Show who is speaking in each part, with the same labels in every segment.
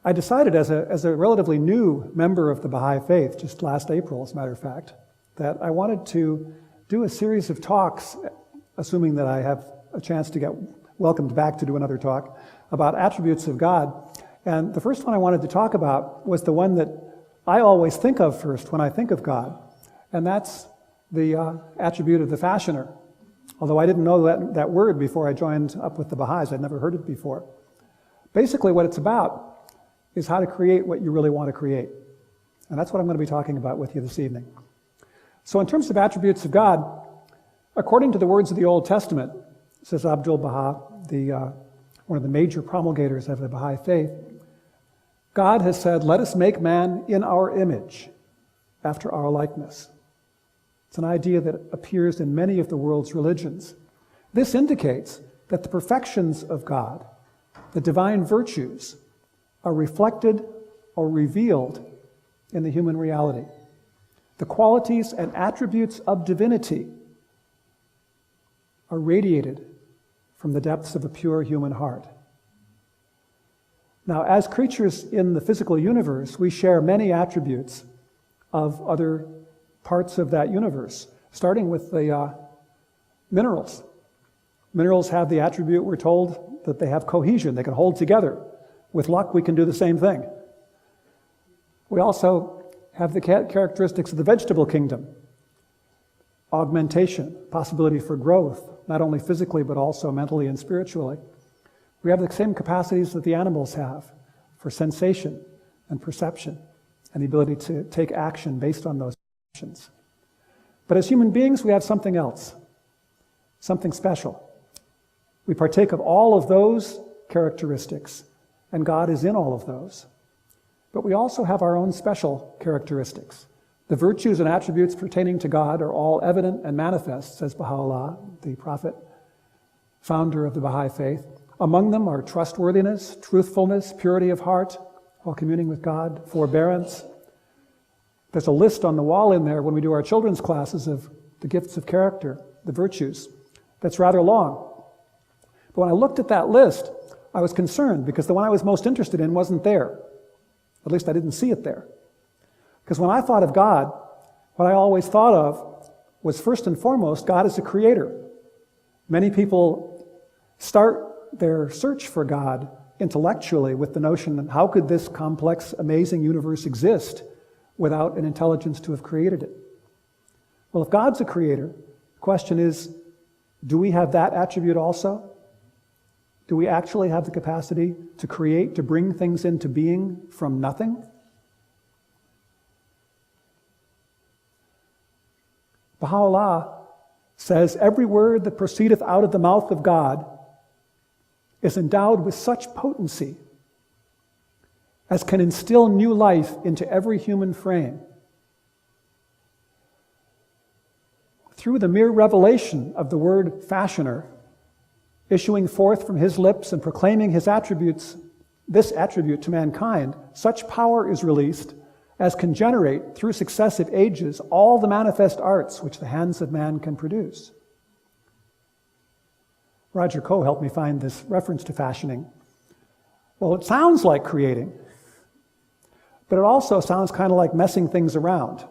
Speaker 1: I decided as a relatively new member of the Baha'i Faith, just last April as a matter of fact, that I wanted to do a series of talks, assuming that I have a chance to get welcomed back to do another talk, about attributes of God. And the first one I wanted to talk about was the one that I always think of first when I think of God, and that's the attribute of the fashioner. Although I didn't know that word before I joined up with the Baha'is, I'd never heard it before. Basically what it's about is how to create what you really want to create. And that's what I'm going to be talking about with you this evening. So in terms of attributes of God, according to the words of the Old Testament, says Abdu'l-Baha, one of the major promulgators of the Baha'i Faith, God has said, "Let us make man in our image, after our likeness." It's an idea that appears in many of the world's religions. This indicates that the perfections of God, the divine virtues, are reflected or revealed in the human reality. The qualities and attributes of divinity are radiated from the depths of a pure human heart. Now, as creatures in the physical universe, we share many attributes of other parts of that universe, starting with the minerals. Minerals have the attribute, we're told, that they have cohesion, they can hold together. With luck, we can do the same thing. We also have the characteristics of the vegetable kingdom. Augmentation, possibility for growth, not only physically, but also mentally and spiritually. We have the same capacities that the animals have for sensation and perception and the ability to take action based on those actions. But as human beings, we have something else, something special. We partake of all of those characteristics, and God is in all of those. But we also have our own special characteristics. The virtues and attributes pertaining to God are all evident and manifest, says Baha'u'llah, the prophet, founder of the Baha'i Faith. Among them are trustworthiness, truthfulness, purity of heart while communing with God, forbearance. There's a list on the wall in there when we do our children's classes of the gifts of character, the virtues. That's rather long. But when I looked at that list, I was concerned because the one I was most interested in wasn't there. At least I didn't see it there. Because when I thought of God, what I always thought of was first and foremost, God is a creator. Many people start their search for God intellectually with the notion that how could this complex, amazing universe exist without an intelligence to have created it? Well, if God's a creator, the question is, do we have that attribute also? Do we actually have the capacity to create, to bring things into being from nothing? Baha'u'llah says, every word that proceedeth out of the mouth of God is endowed with such potency as can instill new life into every human frame. Through the mere revelation of the word fashioner, issuing forth from his lips and proclaiming his attributes, this attribute to mankind, such power is released as can generate, through successive ages, all the manifest arts which the hands of man can produce. Roger Coe helped me find this reference to fashioning. Well, it sounds like creating, but it also sounds kind of like messing things around.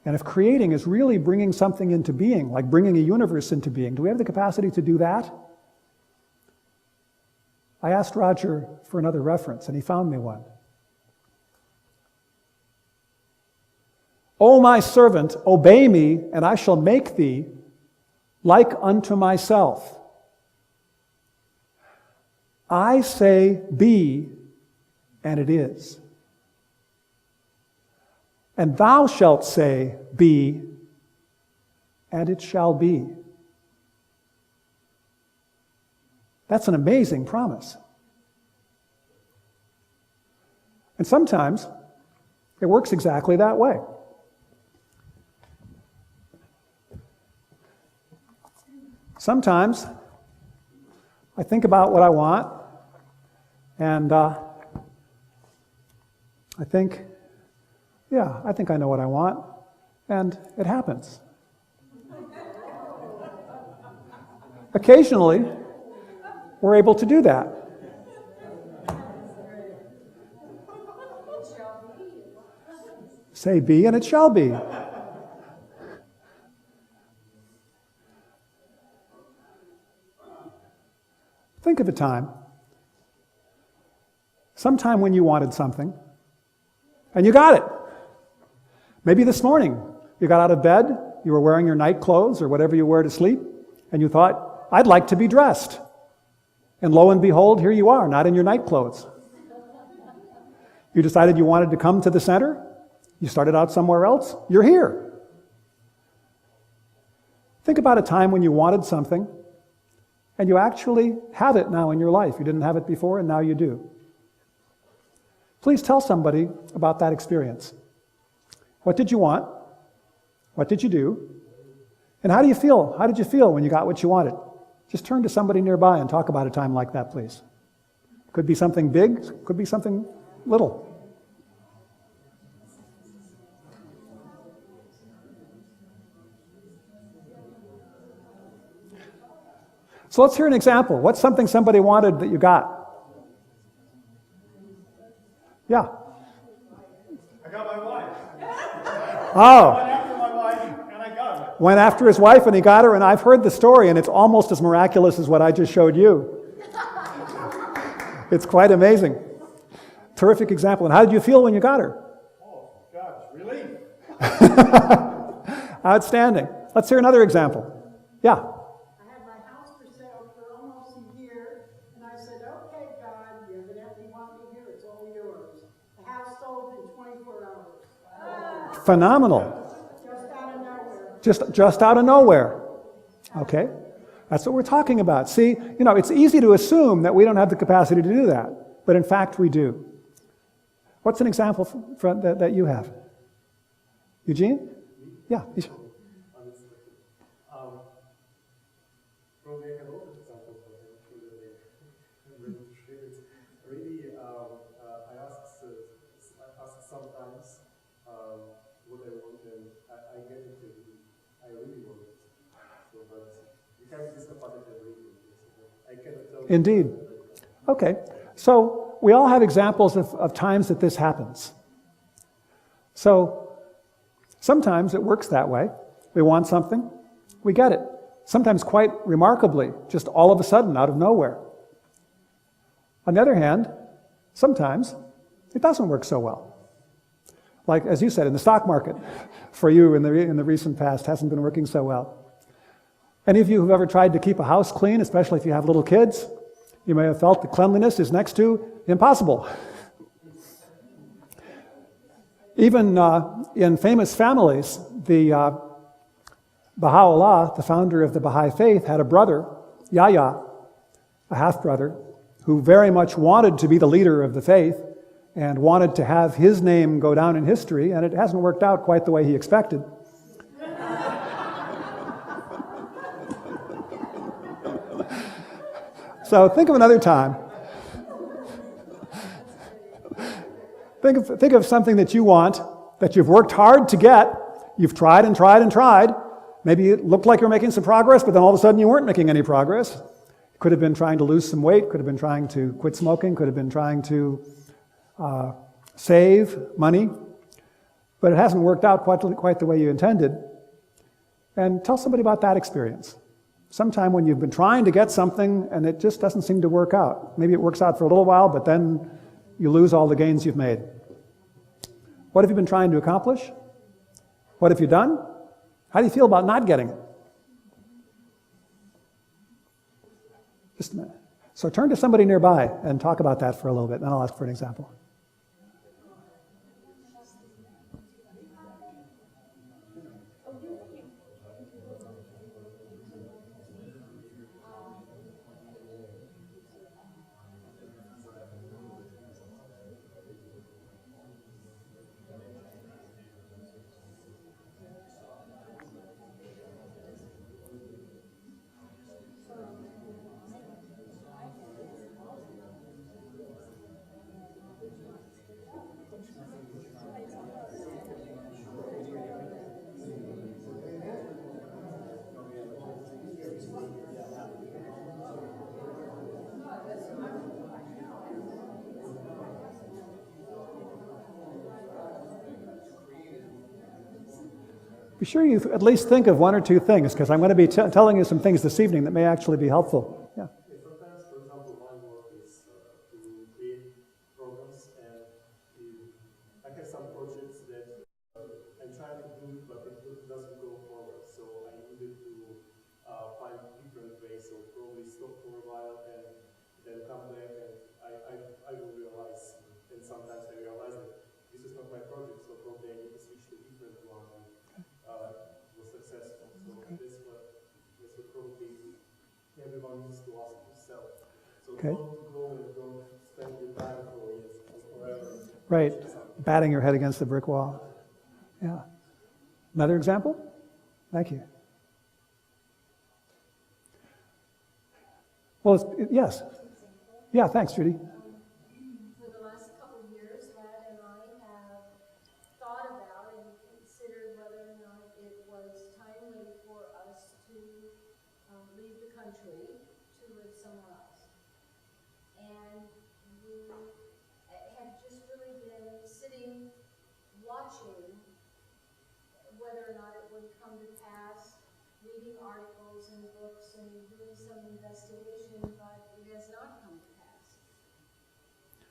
Speaker 1: And if creating is really bringing something into being, like bringing a universe into being, do we have the capacity to do that? I asked Roger for another reference, and he found me one. O my servant, obey me, and I shall make thee like unto myself. I say, be, and it is. And thou shalt say, be, and it shall be. That's an amazing promise. And sometimes it works exactly that way. Sometimes I think about what I want, and I think, yeah, I think I know what I want, and it happens. Occasionally, we're able to do that. Say be, and it shall be. Think of a time, sometime when you wanted something, and you got it. Maybe this morning, you got out of bed, you were wearing your night clothes or whatever you wear to sleep, and you thought, I'd like to be dressed. And lo and behold, here you are, not in your night clothes. You decided you wanted to come to the center, you started out somewhere else, you're here. Think about a time when you wanted something, and you actually have it now in your life. You didn't have it before, and now you do. Please tell somebody about that experience. What did you want? What did you do? And how do you feel? How did you feel when you got what you wanted? Just turn to somebody nearby and talk about a time like that, please. Could be something big, could be something little. So let's hear an example. What's something somebody wanted that you got? Yeah.
Speaker 2: I got my wife.
Speaker 1: Oh.
Speaker 2: Went after my wife, and I got her.
Speaker 1: Went after his wife and he got her, and I've heard the story, and it's almost as miraculous as what I just showed you. It's quite amazing. Terrific example. And how did you feel when you got her?
Speaker 2: Oh, gosh, relief.
Speaker 1: Outstanding. Let's hear another example. Yeah.
Speaker 3: I had my house for sale for almost a year, and I said, okay, God, you evidently want me here, it's all yours. The house sold in 24 hours.
Speaker 1: Phenomenal.
Speaker 3: Just out of nowhere.
Speaker 1: Just out of nowhere. Okay. That's what we're talking about. See, it's easy to assume that we don't have the capacity to do that, but in fact we do. What's an example that you have? Eugene? Yeah.
Speaker 4: Probably I can also example, but I'm not sure that I'm ready to share it. Really, I ask sometimes what I want, and I get it. I really want it. So, but you have this capacity of reading. I cannot tell you.
Speaker 1: Indeed. Okay. So we all have examples of times that this happens. So sometimes it works that way. We want something, we get it. Sometimes quite remarkably, just all of a sudden, out of nowhere. On the other hand, sometimes it doesn't work so well. Like, as you said, in the stock market, for you in the recent past, hasn't been working so well. Any of you who've ever tried to keep a house clean, especially if you have little kids, you may have felt that cleanliness is next to impossible. Even in famous families, the Baha'u'llah, the founder of the Baha'i faith, had a brother, Yahya, a half-brother, who very much wanted to be the leader of the faith and wanted to have his name go down in history, and it hasn't worked out quite the way he expected. So think of another time. Think of something that you want, that you've worked hard to get. You've tried and tried and tried. Maybe it looked like you're making some progress, but then all of a sudden you weren't making any progress. Could have been trying to lose some weight, could have been trying to quit smoking, could have been trying to save money, but it hasn't worked out quite the way you intended. And tell somebody about that experience. Sometime when you've been trying to get something and it just doesn't seem to work out. Maybe it works out for a little while, but then you lose all the gains you've made. What have you been trying to accomplish? What have you done? How do you feel about not getting it? Just a minute. So turn to somebody nearby and talk about that for a little bit, and then I'll ask for an example. be sure you at least think of one or two things, because I'm going to be telling you some things this evening that may actually be helpful. Yeah.
Speaker 4: Sometimes, for example, my work is to create programs, and I have some projects that I'm trying to do, but it doesn't go forward. So I needed to find different ways. So probably stop for a while and then come back, and I will realize, and sometimes I realize that this is not my project, so probably I need to switch to a different one. And was successful. So that's what probably everyone needs to ask himself. So don't go and don't spend your time for it forever.
Speaker 1: Right, batting your head against the brick wall. Yeah. Another example? Thank you. Well, yes. Yeah, thanks, Judy.
Speaker 5: For the last couple of years, Lad and I have thought about and considered whether or not it was timely for us to leave the country to live somewhere else. And we have just really been sitting, watching whether or not it would come to pass, reading articles and books and doing some investigation, but it has not come to pass.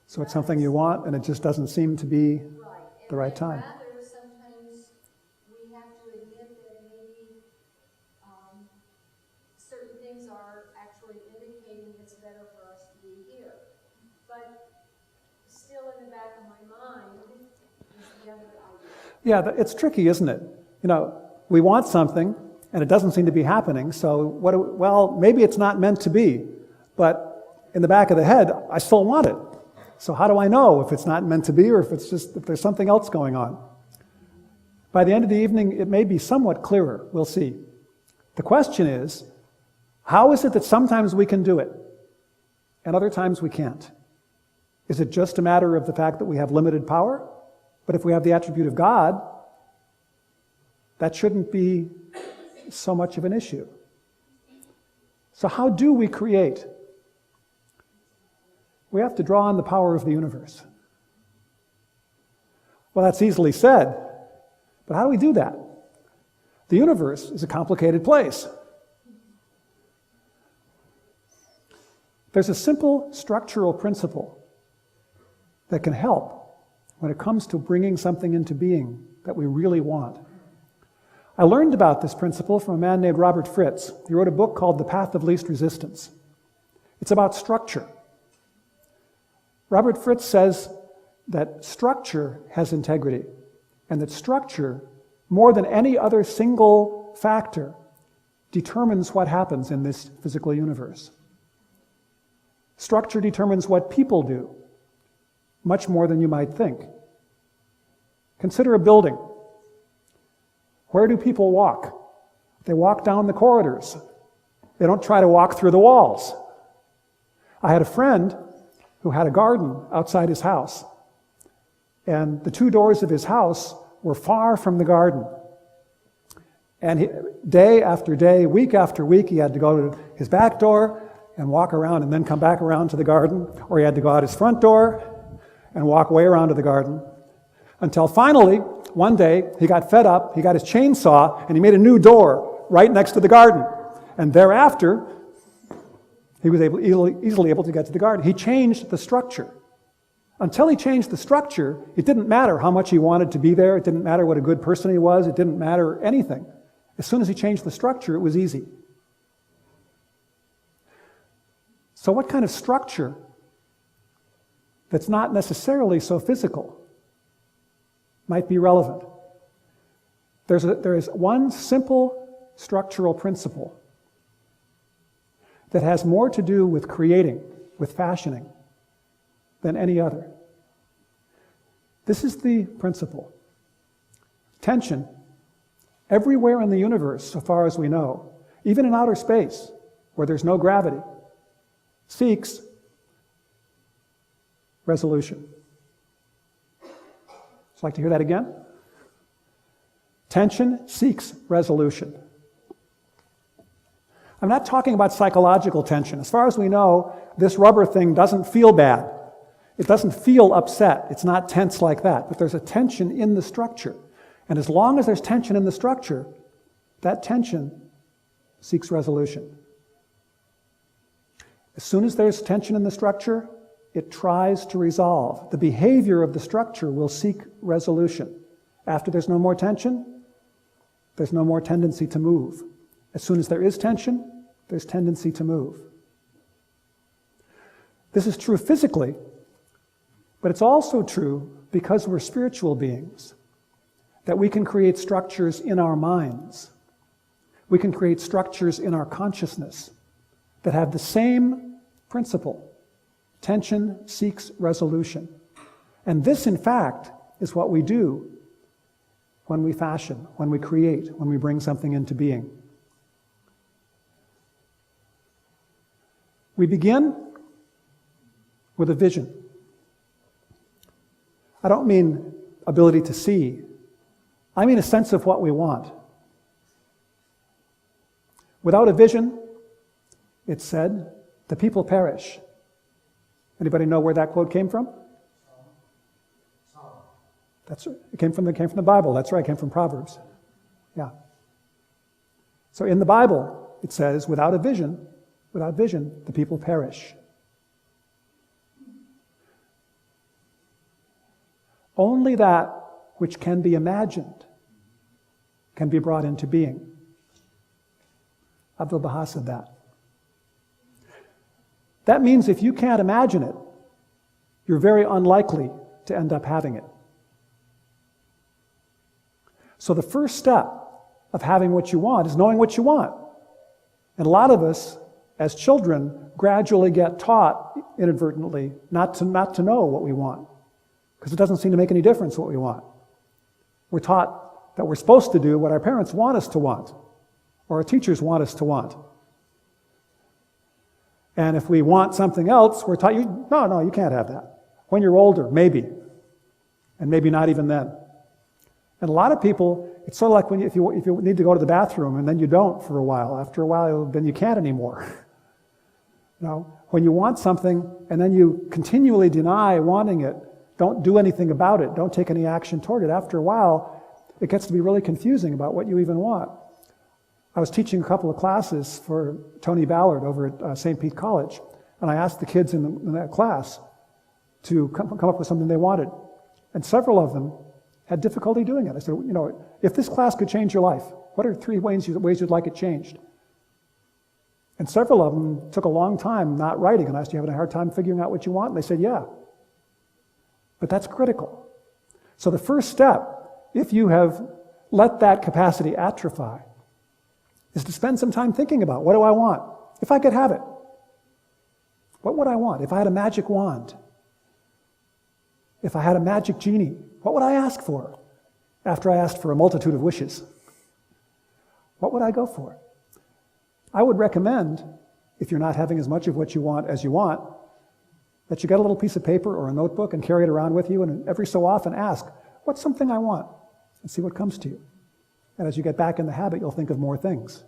Speaker 1: So it's something you want, and it just doesn't seem to be the right time.
Speaker 5: Rather, sometimes we have to admit that maybe certain things are actually indicating it's better for us to be here. But still in the back of my mind is the other idea.
Speaker 1: Yeah, it's tricky, isn't it? You know, we want something, and it doesn't seem to be happening, so well, maybe it's not meant to be, but in the back of the head, I still want it. So how do I know if it's not meant to be, or if there's something else going on? By the end of the evening, it may be somewhat clearer. We'll see. The question is, how is it that sometimes we can do it, and other times we can't? Is it just a matter of the fact that we have limited power? But if we have the attribute of God, that shouldn't be so much of an issue. So how do we create? We have to draw on the power of the universe. Well, that's easily said, but how do we do that? The universe is a complicated place. There's a simple structural principle that can help when it comes to bringing something into being that we really want. I learned about this principle from a man named Robert Fritz. He wrote a book called The Path of Least Resistance. It's about structure. Robert Fritz says that structure has integrity, and that structure, more than any other single factor, determines what happens in this physical universe. Structure determines what people do, much more than you might think. Consider a building. Where do people walk? They walk down the corridors. They don't try to walk through the walls. I had a friend who had a garden outside his house, and the two doors of his house were far from the garden. And day after day, week after week, he had to go to his back door and walk around and then come back around to the garden, or he had to go out his front door and walk way around to the garden, until finally, one day, he got fed up, he got his chainsaw, and he made a new door right next to the garden. And thereafter, he was easily able to get to the garden. He changed the structure. Until he changed the structure, it didn't matter how much he wanted to be there, it didn't matter what a good person he was, it didn't matter anything. As soon as he changed the structure, it was easy. So what kind of structure that's not necessarily so physical might be relevant? There is one simple structural principle that has more to do with creating, with fashioning, than any other. This is the principle. Tension, everywhere in the universe, so far as we know, even in outer space, where there's no gravity, seeks resolution. Would you like to hear that again? Tension seeks resolution. I'm not talking about psychological tension. As far as we know, this rubber thing doesn't feel bad. It doesn't feel upset. It's not tense like that. But there's a tension in the structure. And as long as there's tension in the structure, that tension seeks resolution. As soon as there's tension in the structure, it tries to resolve. The behavior of the structure will seek resolution. After there's no more tension, there's no more tendency to move. As soon as there is tension, there's tendency to move. This is true physically, but it's also true because we're spiritual beings, that we can create structures in our minds. We can create structures in our consciousness that have the same principle. Tension seeks resolution. And this, in fact, is what we do when we fashion, when we create, when we bring something into being. We begin with a vision. I don't mean ability to see. I mean a sense of what we want. Without a vision, it's said, the people perish. Anybody know where that quote came from? That's right. It came from the Bible. That's right. It came from Proverbs. Yeah. So in the Bible, it says, without vision, the people perish. Only that which can be imagined can be brought into being. Abdu'l-Baha said that. That means if you can't imagine it, you're very unlikely to end up having it. So the first step of having what you want is knowing what you want. And a lot of us, as children, gradually get taught inadvertently not to know what we want, because it doesn't seem to make any difference what we want. We're taught that we're supposed to do what our parents want us to want, or our teachers want us to want. And if we want something else, we're taught, no, you can't have that. When you're older, maybe. And maybe not even then. And a lot of people, it's sort of like if you need to go to the bathroom and then you don't for a while. After a while, then you can't anymore. When you want something and then you continually deny wanting it, don't do anything about it, don't take any action toward it, after a while, it gets to be really confusing about what you even want. I was teaching a couple of classes for Tony Ballard over at St. Pete College, and I asked the kids in that class to come up with something they wanted. And several of them had difficulty doing it. I said, if this class could change your life, what are 3 ways you'd like it changed? And several of them took a long time not writing, and I asked, you having a hard time figuring out what you want? And they said, yeah. But that's critical. So the first step, if you have let that capacity atrophy, is to spend some time thinking about, what do I want? If I could have it, what would I want? If I had a magic wand, if I had a magic genie, what would I ask for after I asked for a multitude of wishes? What would I go for? I would recommend, if you're not having as much of what you want as you want, that you get a little piece of paper or a notebook and carry it around with you, and every so often ask, what's something I want? And see what comes to you. And as you get back in the habit, you'll think of more things.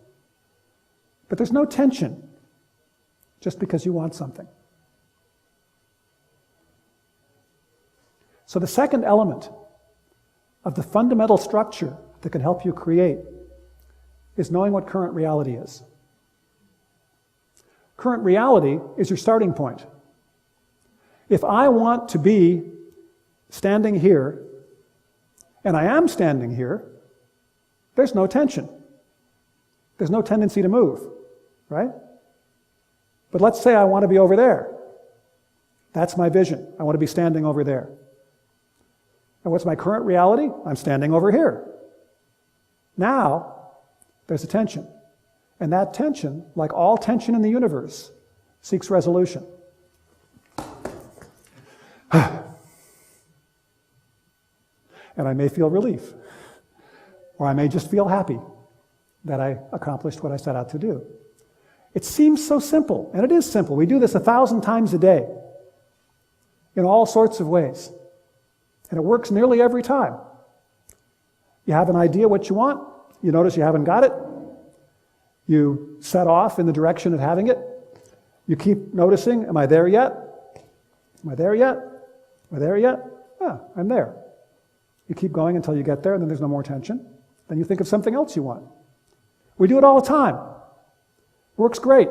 Speaker 1: But there's no tension just because you want something. So the second element of the fundamental structure that can help you create is knowing what current reality is. Current reality is your starting point. If I want to be standing here, and I am standing here, there's no tension. There's no tendency to move, right? But let's say I want to be over there. That's my vision. I want to be standing over there. And what's my current reality? I'm standing over here. Now, there's a tension. And that tension, like all tension in the universe, seeks resolution. And I may feel relief. Or I may just feel happy that I accomplished what I set out to do. It seems so simple, and it is simple. We do this 1,000 times a day in all sorts of ways. And it works nearly every time. You have an idea what you want, you notice you haven't got it, you set off in the direction of having it, you keep noticing, am I there yet? Am I there yet? Am I there yet? Yeah, I'm there. You keep going until you get there, and then there's no more tension. Then you think of something else you want. We do it all the time. Works great.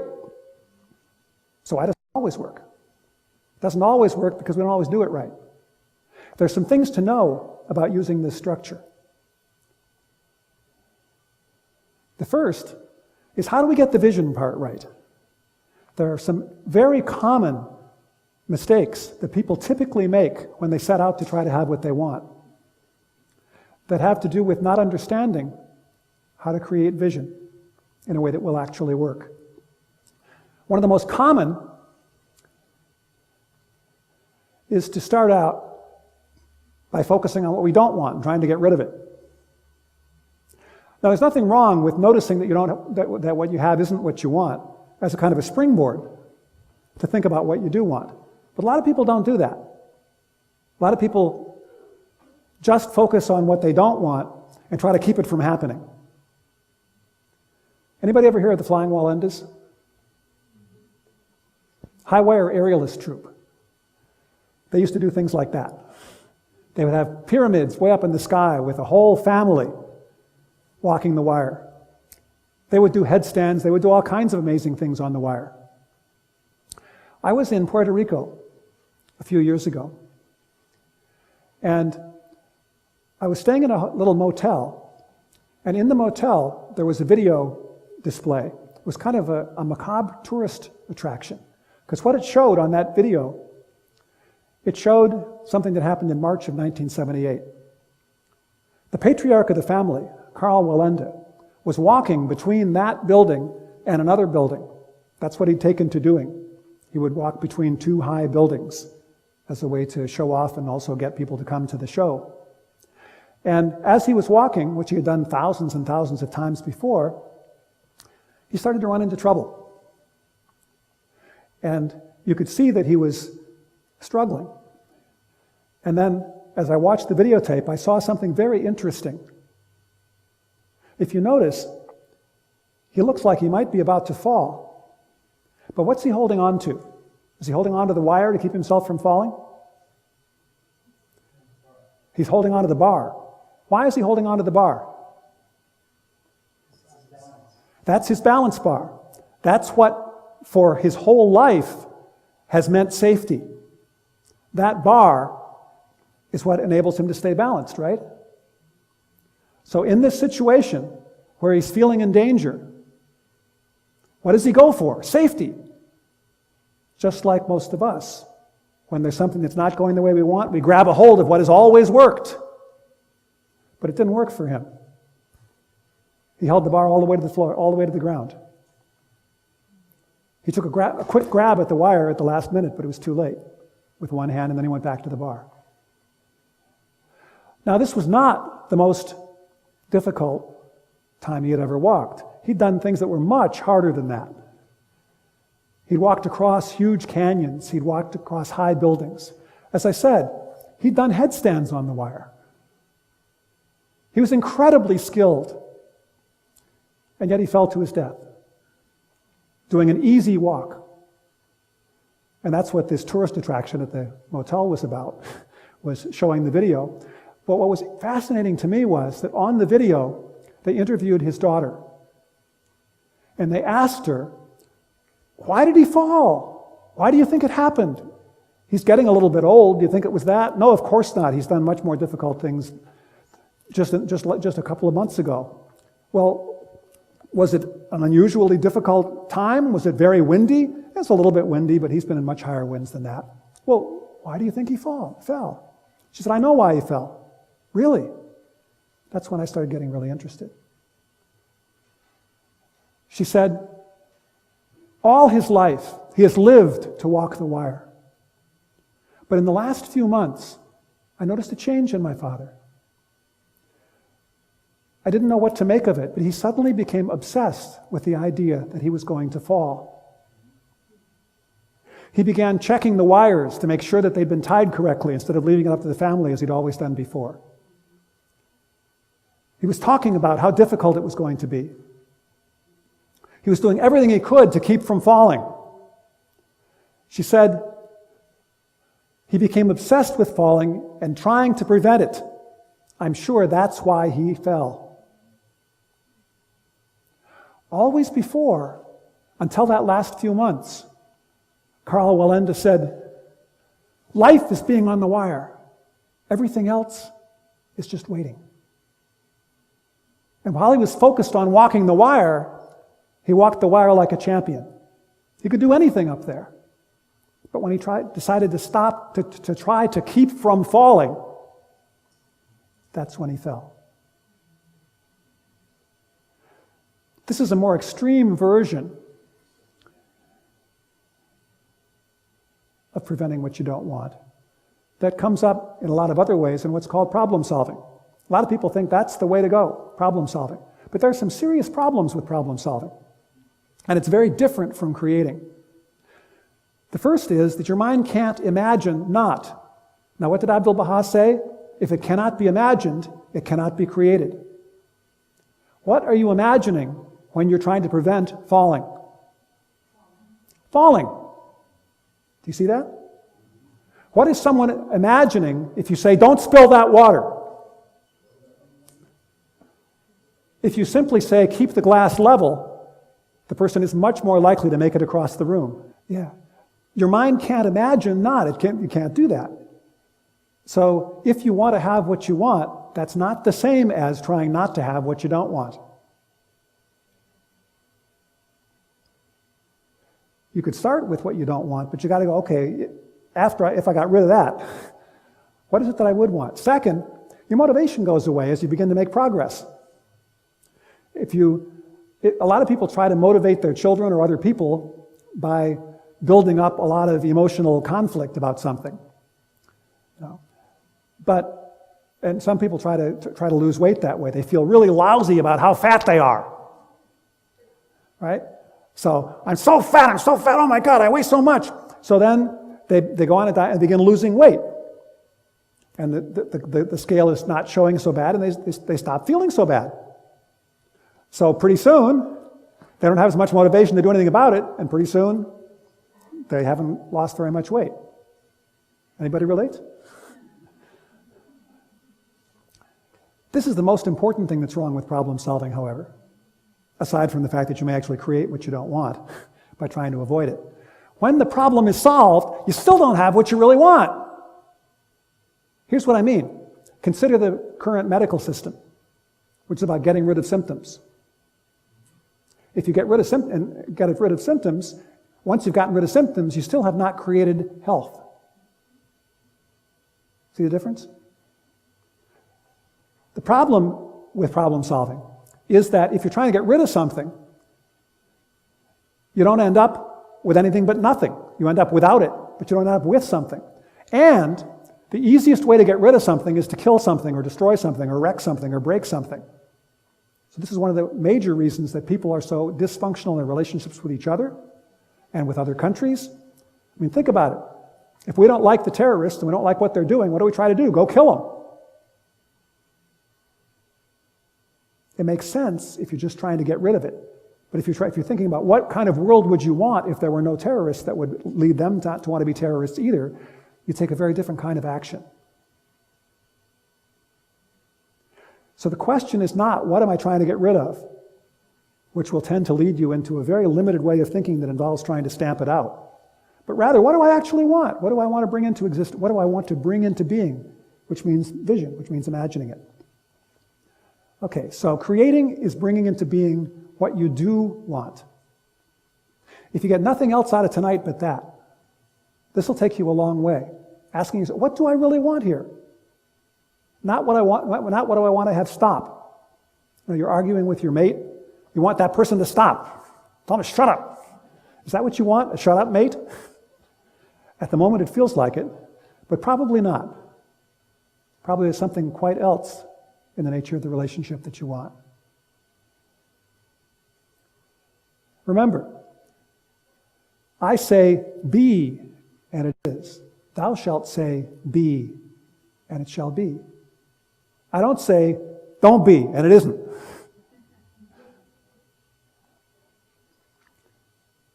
Speaker 1: So why doesn't it always work? It doesn't always work because we don't always do it right. There's some things to know about using this structure. The first is, how do we get the vision part right? There are some very common mistakes that people typically make when they set out to try to have what they want, that have to do with not understanding how to create vision in a way that will actually work. One of the most common is to start out by focusing on what we don't want and trying to get rid of it. Now, there's nothing wrong with noticing that that what you have isn't what you want as a kind of a springboard to think about what you do want. But a lot of people don't do that. A lot of people just focus on what they don't want and try to keep it from happening. Anybody ever hear of the Flying Wallendas? High wire aerialist troop. They used to do things like that. They would have pyramids way up in the sky with a whole family walking the wire. They would do headstands. They would do all kinds of amazing things on the wire. I was in Puerto Rico a few years ago, and I was staying in a little motel, and in the motel there was a video display. It was kind of a macabre tourist attraction, because what it showed on that video, it showed something that happened in March of 1978. The patriarch of the family, Carl Wallenda, was walking between that building and another building. That's what he'd taken to doing. He would walk between two high buildings as a way to show off and also get people to come to the show. And as he was walking, which he had done thousands and thousands of times before, he started to run into trouble. And you could see that he was struggling. And then, as I watched the videotape, I saw something very interesting. If you notice, he looks like he might be about to fall. But what's he holding on to? Is he holding on to the wire to keep himself from falling? He's holding on to the bar. Why is he holding on to the bar? That's his balance bar. That's what, for his whole life, has meant safety. That bar is what enables him to stay balanced, right? So in this situation where he's feeling in danger, what does he go for? Safety. Just like most of us. When there's something that's not going the way we want, we grab a hold of what has always worked. But it didn't work for him. He held the bar all the way to the floor, all the way to the ground. He took a quick grab at the wire at the last minute, but it was too late with one hand, and then he went back to the bar. Now, this was not the most difficult time he had ever walked. He'd done things that were much harder than that. He'd walked across huge canyons. He'd walked across high buildings. As I said, he'd done headstands on the wire. He was incredibly skilled, and yet he fell to his death, doing an easy walk. And that's what this tourist attraction at the motel was about, was showing the video. But what was fascinating to me was that on the video, they interviewed his daughter. And they asked her, why did he fall? Why do you think it happened? He's getting a little bit old. Do you think it was that? No, of course not. He's done much more difficult things just a couple of months ago. Well, was it an unusually difficult time? Was it very windy? It's a little bit windy, but he's been in much higher winds than that. Well, why do you think he fell? She said, I know why he fell. Really? That's when I started getting really interested. She said, all his life, he has lived to walk the wire. But in the last few months, I noticed a change in my father. I didn't know what to make of it, but he suddenly became obsessed with the idea that he was going to fall. He began checking the wires to make sure that they'd been tied correctly instead of leaving it up to the family as he'd always done before. He was talking about how difficult it was going to be. He was doing everything he could to keep from falling. She said, he became obsessed with falling and trying to prevent it. I'm sure that's why he fell. Always before, until that last few months, Karl Wallenda said, life is being on the wire. Everything else is just waiting. And while he was focused on walking the wire, he walked the wire like a champion. He could do anything up there. But when he decided to stop, to try to keep from falling, that's when he fell. This is a more extreme version of preventing what you don't want that comes up in a lot of other ways in what's called problem solving. A lot of people think that's the way to go, problem solving. But there are some serious problems with problem solving. And it's very different from creating. The first is that your mind can't imagine not. Now, what did Abdu'l-Baha say? If it cannot be imagined, it cannot be created. What are you imagining when you're trying to prevent falling? Falling. Do you see that? What is someone imagining if you say, don't spill that water? If you simply say, keep the glass level, the person is much more likely to make it across the room. Yeah. Your mind can't imagine not. You can't do that. So if you want to have what you want, that's not the same as trying not to have what you don't want. You could start with what you don't want, but you got to go, okay, if I got rid of that, what is it that I would want? Second, your motivation goes away as you begin to make progress. A lot of people try to motivate their children or other people by building up a lot of emotional conflict about something. And some people try to lose weight that way. They feel really lousy about how fat they are. Right? So, I'm so fat, oh my God, I weigh so much. So then they go on a diet and begin losing weight. And the scale is not showing so bad, and they stop feeling so bad. So pretty soon, they don't have as much motivation to do anything about it, and pretty soon, they haven't lost very much weight. Anybody relate? This is the most important thing that's wrong with problem solving, however, aside from the fact that you may actually create what you don't want by trying to avoid it. When the problem is solved, you still don't have what you really want. Here's what I mean. Consider the current medical system, which is about getting rid of symptoms. If you get rid of symptoms, once you've gotten rid of symptoms, you still have not created health. See the difference? The problem with problem solving is that if you're trying to get rid of something, you don't end up with anything but nothing. You end up without it, but you don't end up with something. And the easiest way to get rid of something is to kill something or destroy something or wreck something or break something. So this is one of the major reasons that people are so dysfunctional in their relationships with each other and with other countries. I mean, think about it. If we don't like the terrorists and we don't like what they're doing, what do we try to do? Go kill them. It makes sense if you're just trying to get rid of it. But if you're thinking about what kind of world would you want if there were no terrorists that would lead them to want to be terrorists either, you take a very different kind of action. So the question is not, what am I trying to get rid of? Which will tend to lead you into a very limited way of thinking that involves trying to stamp it out. But rather, what do I actually want? What do I want to bring into existence? What do I want to bring into being? Which means vision, which means imagining it. Okay, so creating is bringing into being what you do want. If you get nothing else out of tonight but that, this will take you a long way. Asking yourself, what do I really want here? Not what do I want to have stop. You're arguing with your mate. You want that person to stop. Tell them to shut up. Is that what you want? A shut up mate? At the moment it feels like it, but probably not. Probably there's something quite else in the nature of the relationship that you want. Remember, I say be, and it is. Thou shalt say be, and it shall be. I don't say don't be, and it isn't.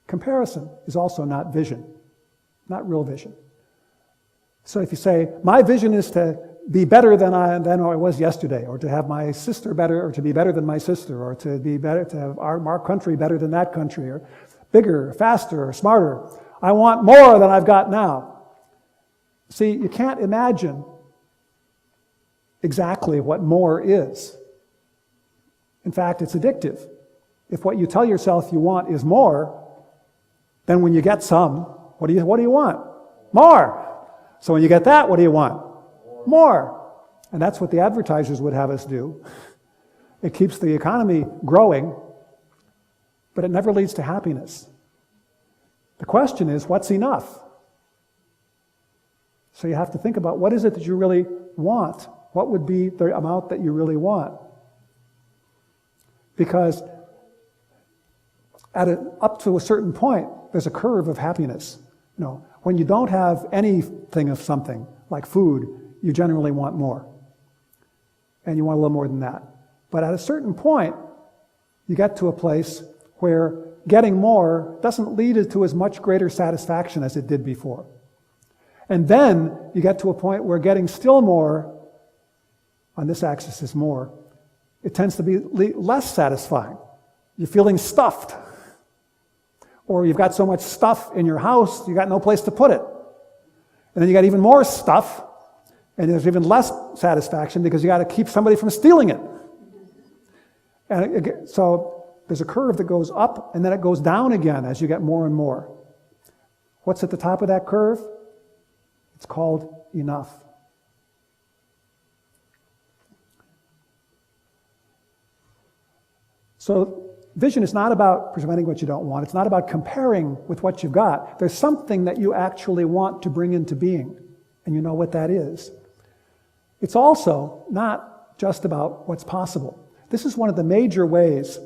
Speaker 1: Comparison is also not vision, not real vision. So if you say, my vision is to be better than I was yesterday, or to have my sister better, or to be better than my sister, or to be better, to have our country better than that country, or bigger, faster, or smarter. I want more than I've got now. See, you can't imagine exactly what more is. In fact, it's addictive. If what you tell yourself you want is more, then when you get some, what do you want? More. So when you get that, what do you want? More. And that's what the advertisers would have us do. It keeps the economy growing, but it never leads to happiness. The question is, what's enough? So you have to think about, what is it that you really want? What would be the amount that you really want? Because up to a certain point, there's a curve of happiness. When you don't have anything of something, like food, you generally want more. And you want a little more than that. But at a certain point, you get to a place where getting more doesn't lead to as much greater satisfaction as it did before. And then you get to a point where getting still more, on this axis is more, it tends to be less satisfying. You're feeling stuffed. Or you've got so much stuff in your house, you got no place to put it. And then you got even more stuff, and there's even less satisfaction because you got to keep somebody from stealing it. And so there's a curve that goes up, and then it goes down again as you get more and more. What's at the top of that curve? It's called enough. So vision is not about presenting what you don't want. It's not about comparing with what you've got. There's something that you actually want to bring into being, and you know what that is. It's also not just about what's possible. This is one of the major ways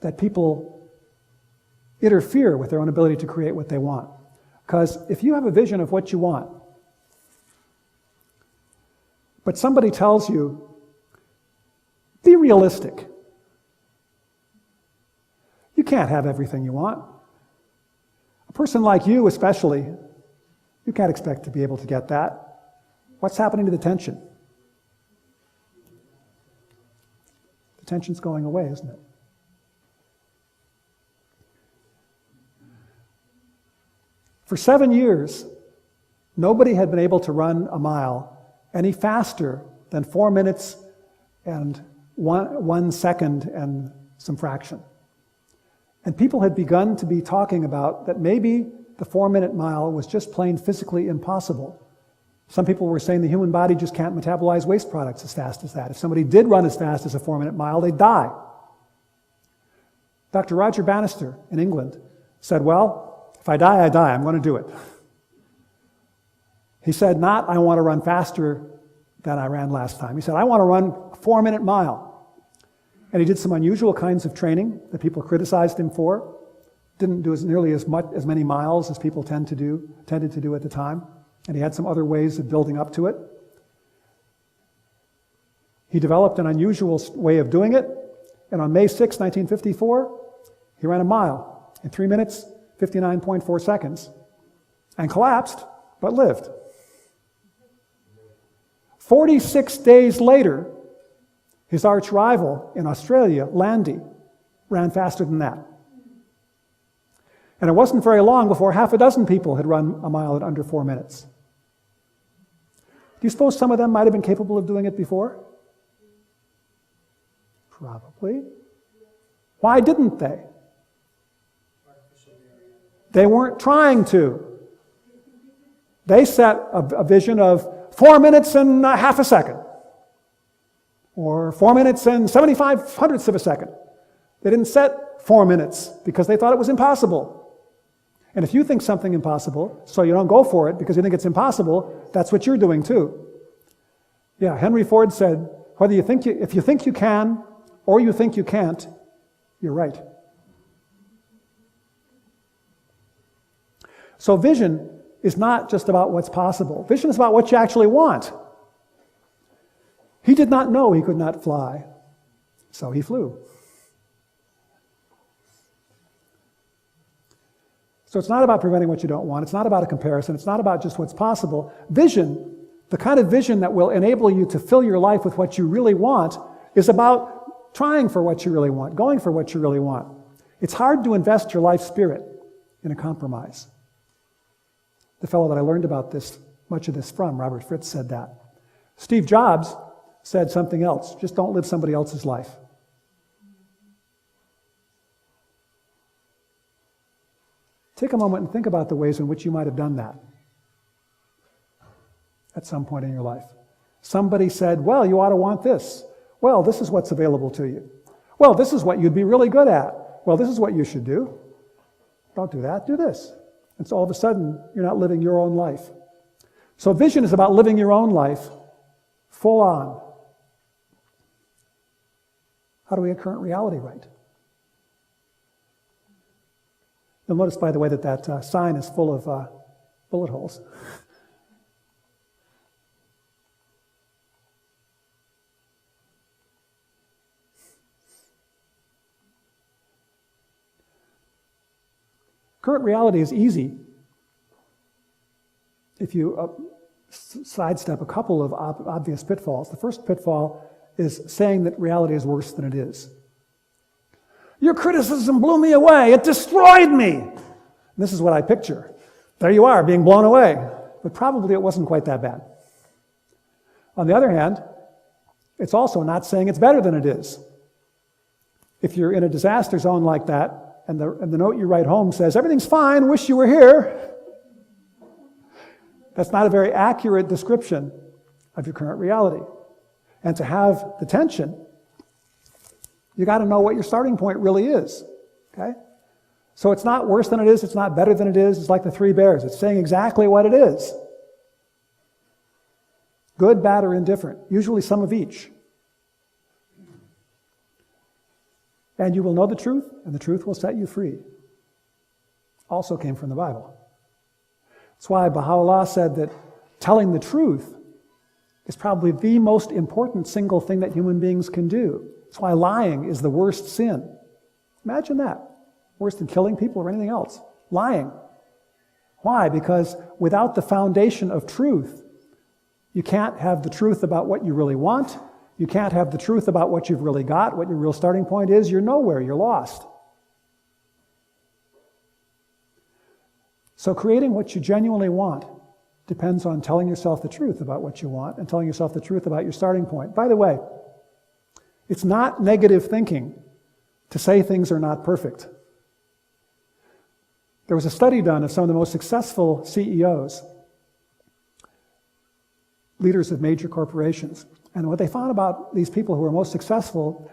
Speaker 1: that people interfere with their own ability to create what they want. Because if you have a vision of what you want, but somebody tells you, be realistic. You can't have everything you want. A person like you especially, you can't expect to be able to get that. What's happening to the tension? The tension's going away, isn't it? For 7 years, nobody had been able to run a mile any faster than 4 minutes and 1 second and some fraction. And people had begun to be talking about that maybe the 4-minute mile was just plain physically impossible. Some people were saying the human body just can't metabolize waste products as fast as that. If somebody did run as fast as a 4-minute mile, they'd die. Dr. Roger Bannister in England said, well, if I die, I die. I'm going to do it. He said, not, I want to run faster than I ran last time. He said, I want to run a 4-minute mile. And he did some unusual kinds of training that people criticized him for. Didn't do nearly as many miles as people tended to do at the time. And he had some other ways of building up to it. He developed an unusual way of doing it. And on May 6, 1954, he ran a mile in 3 minutes, 59.4 seconds, and collapsed, but lived. 46 days later, his arch rival in Australia, Landy, ran faster than that. And it wasn't very long before half a dozen people had run a mile in under 4 minutes. Do you suppose some of them might have been capable of doing it before? Probably. Why didn't they? They weren't trying to. They set a vision of 4 minutes and a half a second. Or 4 minutes and 75 hundredths of a second. They didn't set 4 minutes because they thought it was impossible. And if you think something impossible, so you don't go for it because you think it's impossible, that's what you're doing too. Yeah, Henry Ford said, if you think you can or you think you can't, you're right. So vision is not just about what's possible. Vision is about what you actually want. He did not know he could not fly, so he flew. So it's not about preventing what you don't want. It's not about a comparison. It's not about just what's possible. Vision The kind of vision that will enable you to fill your life with what you really want is about trying for what you really want, going for what you really want. It's hard to invest your life spirit in a compromise. The fellow that I learned about much of this from, Robert Fritz, said that. Steve Jobs said something else. Just don't live somebody else's life. Take a moment and think about the ways in which you might have done that at some point in your life. Somebody said, well, you ought to want this. Well, this is what's available to you. Well, this is what you'd be really good at. Well, this is what you should do. Don't do that, do this. And so all of a sudden, you're not living your own life. So vision is about living your own life full on. How do we get current reality right? You'll notice, by the way, that sign is full of bullet holes. Current reality is easy if you sidestep a couple of obvious pitfalls. The first pitfall is saying that reality is worse than it is. Your criticism blew me away. It destroyed me. And this is what I picture. There you are, being blown away. But probably it wasn't quite that bad. On the other hand, it's also not saying it's better than it is. If you're in a disaster zone like that, and the note you write home says, everything's fine, wish you were here, that's not a very accurate description of your current reality. And to have the tension, you got to know what your starting point really is. Okay? So it's not worse than it is, it's not better than it is, it's like the three bears. It's saying exactly what it is. Good, bad, or indifferent. Usually some of each. And you will know the truth, and the truth will set you free. Also came from the Bible. That's why Baha'u'llah said that telling the truth is probably the most important single thing that human beings can do. That's why lying is the worst sin. Imagine that. Worse than killing people or anything else. Lying. Why? Because without the foundation of truth, you can't have the truth about what you really want. You can't have the truth about what you've really got, what your real starting point is. You're nowhere. You're lost. So creating what you genuinely want depends on telling yourself the truth about what you want and telling yourself the truth about your starting point. By the way, it's not negative thinking to say things are not perfect. There was a study done of some of the most successful CEOs, leaders of major corporations. And what they found about these people who were most successful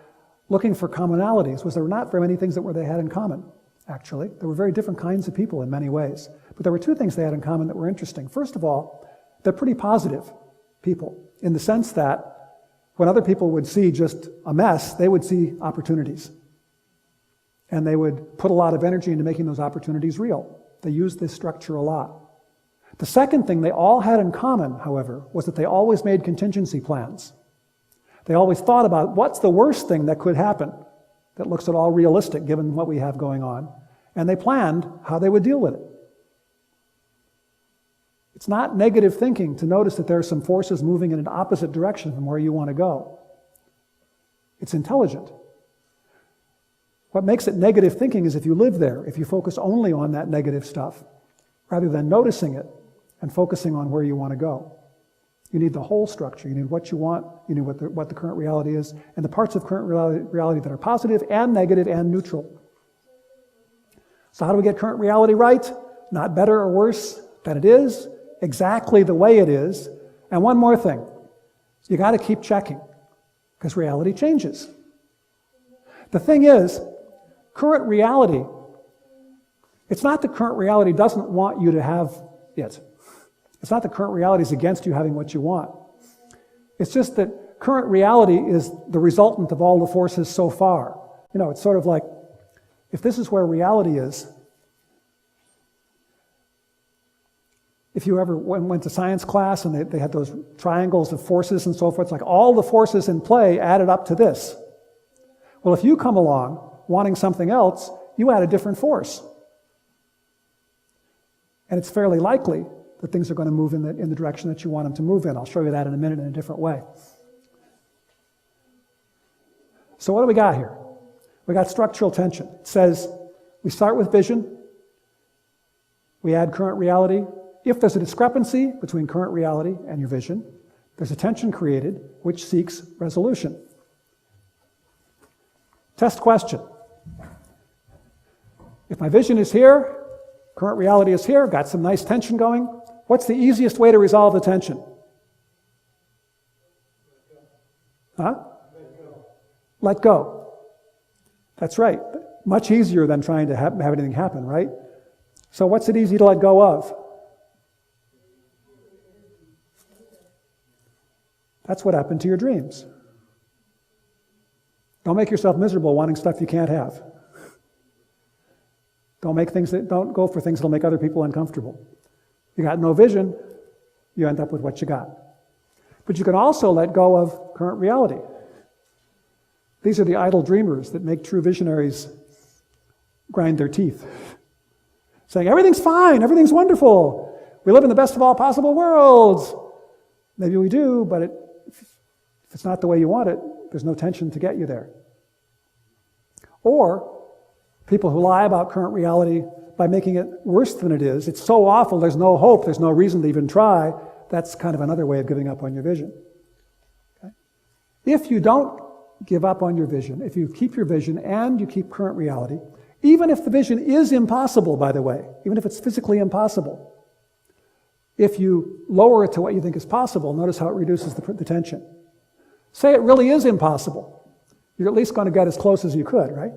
Speaker 1: looking for commonalities was there were not very many things that they had in common, actually. There were very different kinds of people in many ways. But there were two things they had in common that were interesting. First of all, they're pretty positive people in the sense that when other people would see just a mess, they would see opportunities. And they would put a lot of energy into making those opportunities real. They used this structure a lot. The second thing they all had in common, however, was that they always made contingency plans. They always thought about what's the worst thing that could happen that looks at all realistic given what we have going on, and they planned how they would deal with it. It's not negative thinking to notice that there are some forces moving in an opposite direction from where you want to go. It's intelligent. What makes it negative thinking is if you live there, if you focus only on that negative stuff, rather than noticing it and focusing on where you want to go. You need the whole structure. You need what you want, you need what the current reality is, and the parts of current reality that are positive and negative and neutral. So how do we get current reality right? Not better or worse than it is, exactly the way it is. And one more thing, you got to keep checking, because reality changes. The thing is, current reality, it's not that current reality doesn't want you to have it. It's not that current reality is against you having what you want. It's just that current reality is the resultant of all the forces so far. You know, it's sort of like, if this is where reality is, if you ever went to science class and they had those triangles of forces and so forth, it's like all the forces in play added up to this. Well, if you come along wanting something else, you add a different force. And it's fairly likely that things are going to move in the direction that you want them to move in. I'll show you that in a minute in a different way. So what do we got here? We got structural tension. It says we start with vision, we add current reality. If there's a discrepancy between current reality and your vision, there's a tension created which seeks resolution. Test question. If my vision is here, current reality is here, got some nice tension going, what's the easiest way to resolve the tension? Huh? Let go. That's right. Much easier than trying to have anything happen, right? So what's it easy to let go of? That's what happened to your dreams. Don't make yourself miserable wanting stuff you can't have. Don't go for things that'll make other people uncomfortable. You got no vision, you end up with what you got. But you can also let go of current reality. These are the idle dreamers that make true visionaries grind their teeth. Saying, everything's fine, everything's wonderful. We live in the best of all possible worlds. Maybe we do, but if it's not the way you want it, there's no tension to get you there. Or people who lie about current reality by making it worse than it is. It's so awful, there's no hope, there's no reason to even try. That's kind of another way of giving up on your vision. Okay? If you don't give up on your vision, if you keep your vision and you keep current reality, even if the vision is impossible, by the way, even if it's physically impossible, if you lower it to what you think is possible, notice how it reduces the tension. Say it really is impossible. You're at least going to get as close as you could, right?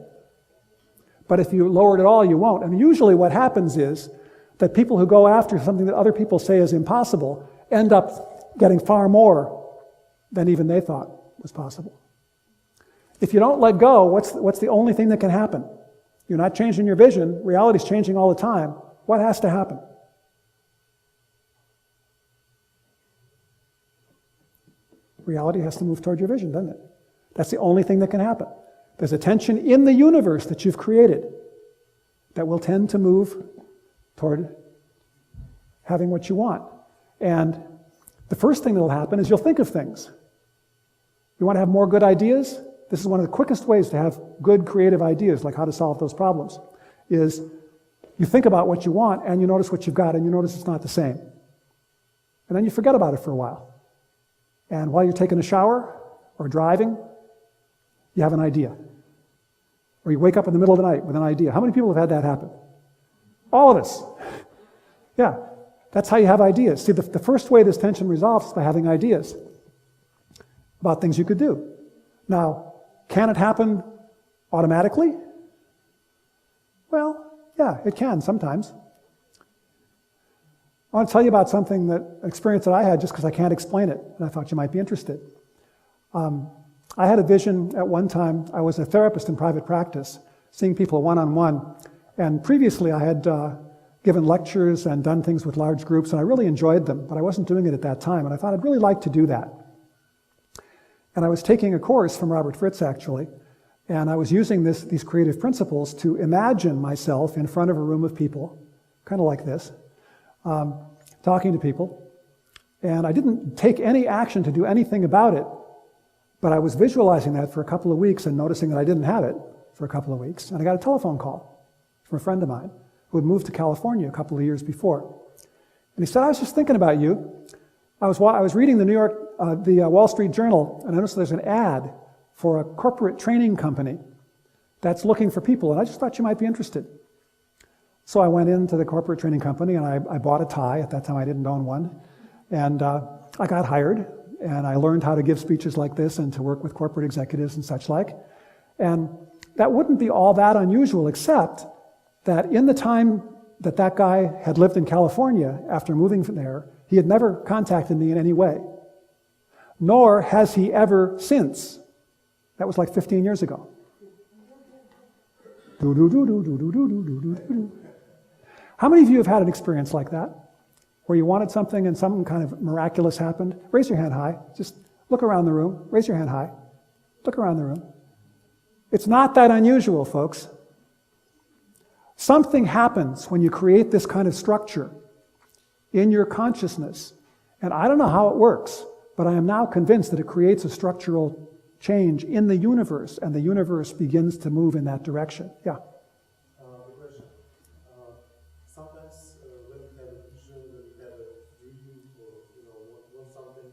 Speaker 1: But if you lower it at all, you won't. And usually what happens is that people who go after something that other people say is impossible end up getting far more than even they thought was possible. If you don't let go, what's the only thing that can happen? You're not changing your vision. Reality's changing all the time. What has to happen? Reality has to move toward your vision, doesn't it? That's the only thing that can happen. There's a tension in the universe that you've created that will tend to move toward having what you want. And the first thing that will happen is you'll think of things. You want to have more good ideas? This is one of the quickest ways to have good creative ideas, like how to solve those problems, is you think about what you want and you notice what you've got and you notice it's not the same. And then you forget about it for a while. And while you're taking a shower or driving, you have an idea. Or you wake up in the middle of the night with an idea. How many people have had that happen? All of us. Yeah, that's how you have ideas. See, the first way this tension resolves is by having ideas about things you could do. Now, can it happen automatically? Well, yeah, it can sometimes. I want to tell you about an experience that I had just because I can't explain it, and I thought you might be interested. I had a vision at one time. I was a therapist in private practice, seeing people one-on-one, and previously I had given lectures and done things with large groups, and I really enjoyed them, but I wasn't doing it at that time, and I thought I'd really like to do that. And I was taking a course from Robert Fritz, actually, and I was using these creative principles to imagine myself in front of a room of people, kind of like this, talking to people. And I didn't take any action to do anything about it, but I was visualizing that for a couple of weeks and noticing that I didn't have it for a couple of weeks. And I got a telephone call from a friend of mine who had moved to California a couple of years before. And he said, I was just thinking about you. I was reading the Wall Street Journal, and I noticed there's an ad for a corporate training company that's looking for people, and I just thought you might be interested. So I went into the corporate training company, and I bought a tie. At that time, I didn't own one. And I got hired, and I learned how to give speeches like this and to work with corporate executives and such like. And that wouldn't be all that unusual, except that in the time that guy had lived in California after moving from there, he had never contacted me in any way, nor has he ever since. That was like 15 years ago. How many of you have had an experience like that, where you wanted something and something kind of miraculous happened? Raise your hand high. Just look around the room. Raise your hand high. Look around the room. It's not that unusual, folks. Something happens when you create this kind of structure in your consciousness. And I don't know how it works, but I am now convinced that it creates a structural change in the universe, and the universe begins to move in that direction. Yeah.
Speaker 4: The question. Sometimes when we have a vision, when we have a dream, or want something,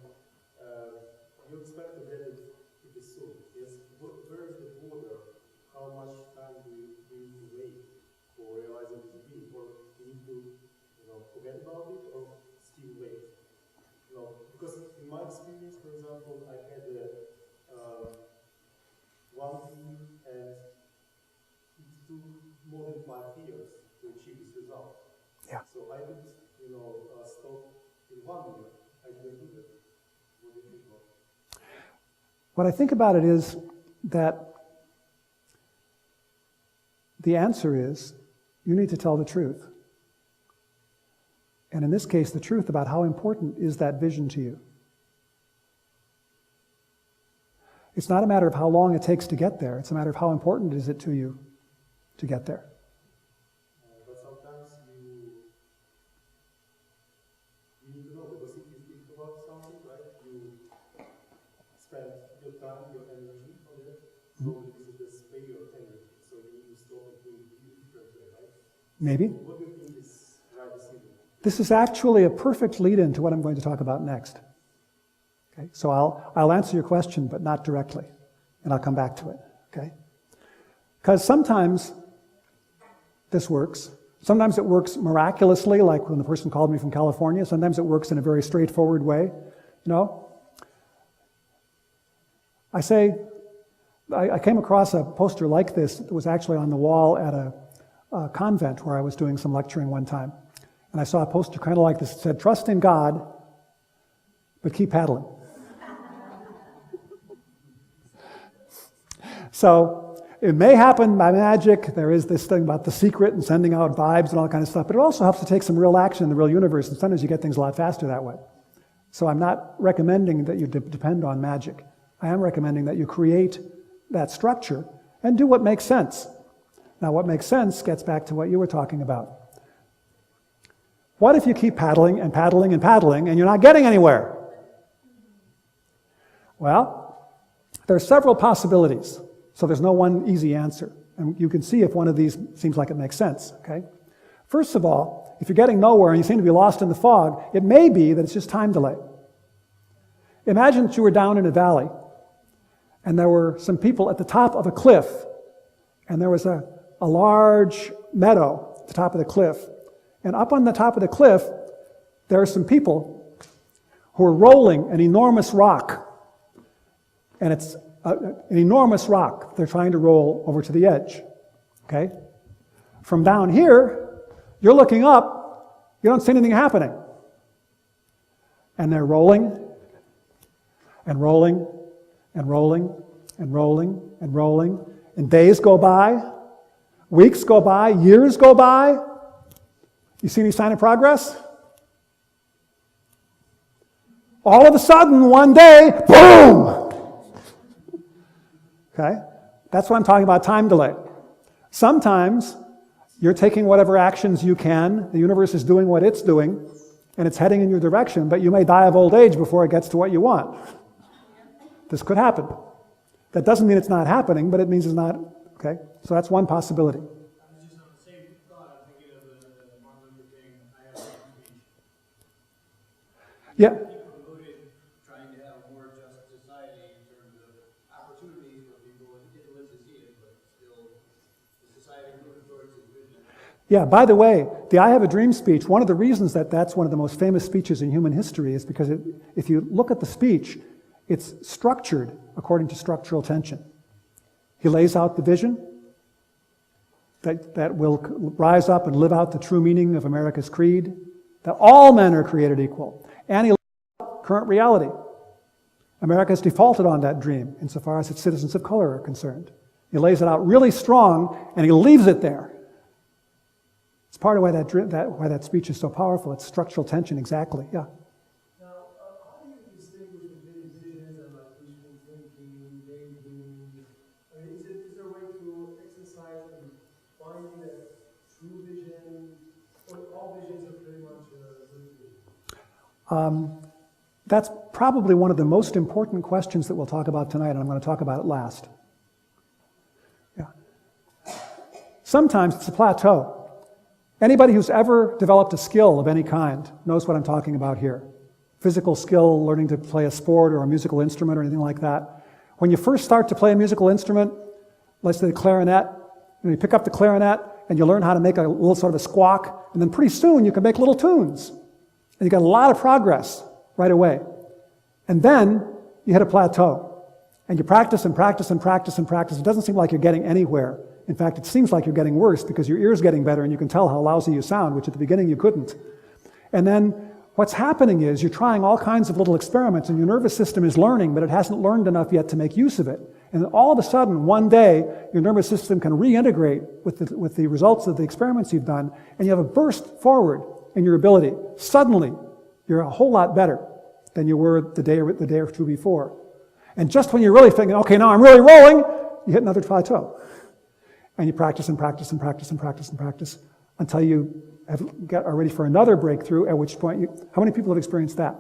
Speaker 4: you expect to get it pretty soon. Yes. Where is the border? How much time do we need to wait for realizing this dream, or we need to, forget about it, or still wait? Because in my experience, for example, I had one dream, and it took more than 5 years to achieve this result.
Speaker 1: Yeah.
Speaker 4: So I could, stop in 1 year. I didn't do that. What do you think about it?
Speaker 1: What I think about it is that the answer is you need to tell the truth. And in this case, the truth about how important is that vision to you. It's not a matter of how long it takes to get there. It's a matter of how important is it to you to get there.
Speaker 4: But sometimes you need to know, because if you think about something, right, you spend your time, your energy on it, so this is the spare energy. So you need to stop and do it differently, right?
Speaker 1: Maybe.
Speaker 4: What do you think is right decision?
Speaker 1: This is actually a perfect lead-in to what I'm going to talk about next. Okay, so I'll answer your question, but not directly, and I'll come back to it. Okay, because sometimes this works. Sometimes it works miraculously, like when the person called me from California. Sometimes it works in a very straightforward way. I came across a poster like this that was actually on the wall at a convent where I was doing some lecturing one time. And I saw a poster kind of like this. It said, "Trust in God, but keep paddling." So it may happen by magic. There is this thing about the secret and sending out vibes and all that kind of stuff. But it also helps to take some real action in the real universe. And sometimes you get things a lot faster that way. So I'm not recommending that you depend on magic. I am recommending that you create that structure and do what makes sense. Now, what makes sense gets back to what you were talking about. What if you keep paddling and paddling and paddling and you're not getting anywhere? Well, there are several possibilities, so there's no one easy answer. And you can see if one of these seems like it makes sense, okay? First of all, if you're getting nowhere and you seem to be lost in the fog, it may be that it's just time delay. Imagine that you were down in a valley and there were some people at the top of a cliff, and there was a large meadow at the top of the cliff. And up on the top of the cliff, there are some people who are rolling an enormous rock. And it's an enormous rock they're trying to roll over to the edge. Okay? From down here, you're looking up, you don't see anything happening. And they're rolling, and rolling, and rolling, and rolling, and rolling. And days go by, weeks go by, years go by. You see any sign of progress? All of a sudden, one day, boom! Okay? That's what I'm talking about, time delay. Sometimes you're taking whatever actions you can, the universe is doing what it's doing, and it's heading in your direction, but you may die of old age before it gets to what you want. This could happen. That doesn't mean it's not happening, but it means it's not, okay? So that's one possibility. Yeah.
Speaker 2: People voted trying to have a more just society in terms of opportunities for people, and didn't live to see it, but still, the society moving towards its vision.
Speaker 1: Yeah, by the way, the I Have a Dream speech, one of the reasons that that's one of the most famous speeches in human history is because if you look at the speech, it's structured according to structural tension. He lays out the vision that will rise up and live out the true meaning of America's creed, that all men are created equal. And he lays out current reality. America has defaulted on that dream insofar as its citizens of color are concerned. He lays it out really strong, and he leaves it there. It's part of why that speech is so powerful. It's structural tension, exactly. Yeah.
Speaker 6: Now, how do you distinguish between visions and like wishful thinking, daydreaming? I mean, is there a way to exercise and finding that true vision, or all visions are pretty much good visions?
Speaker 1: That's probably one of the most important questions that we'll talk about tonight, and I'm going to talk about it last. Yeah. Sometimes it's a plateau. Anybody who's ever developed a skill of any kind knows what I'm talking about here. Physical skill, learning to play a sport or a musical instrument or anything like that. When you first start to play a musical instrument, let's say the clarinet, you pick up the clarinet and you learn how to make a little sort of a squawk, and then pretty soon you can make little tunes. And you got a lot of progress right away. And then you hit a plateau. And you practice and practice and practice and practice. It doesn't seem like you're getting anywhere. In fact, it seems like you're getting worse because your ear's getting better and you can tell how lousy you sound, which at the beginning you couldn't. And then what's happening is you're trying all kinds of little experiments and your nervous system is learning, but it hasn't learned enough yet to make use of it. And then all of a sudden, one day, your nervous system can reintegrate with the results of the experiments you've done, and you have a burst forward in your ability. Suddenly, you're a whole lot better than you were the day or two before. And just when you're really thinking, okay, now I'm really rolling, you hit another plateau. And you practice and practice and practice and practice and practice until you are ready for another breakthrough, at which point how many people have experienced that?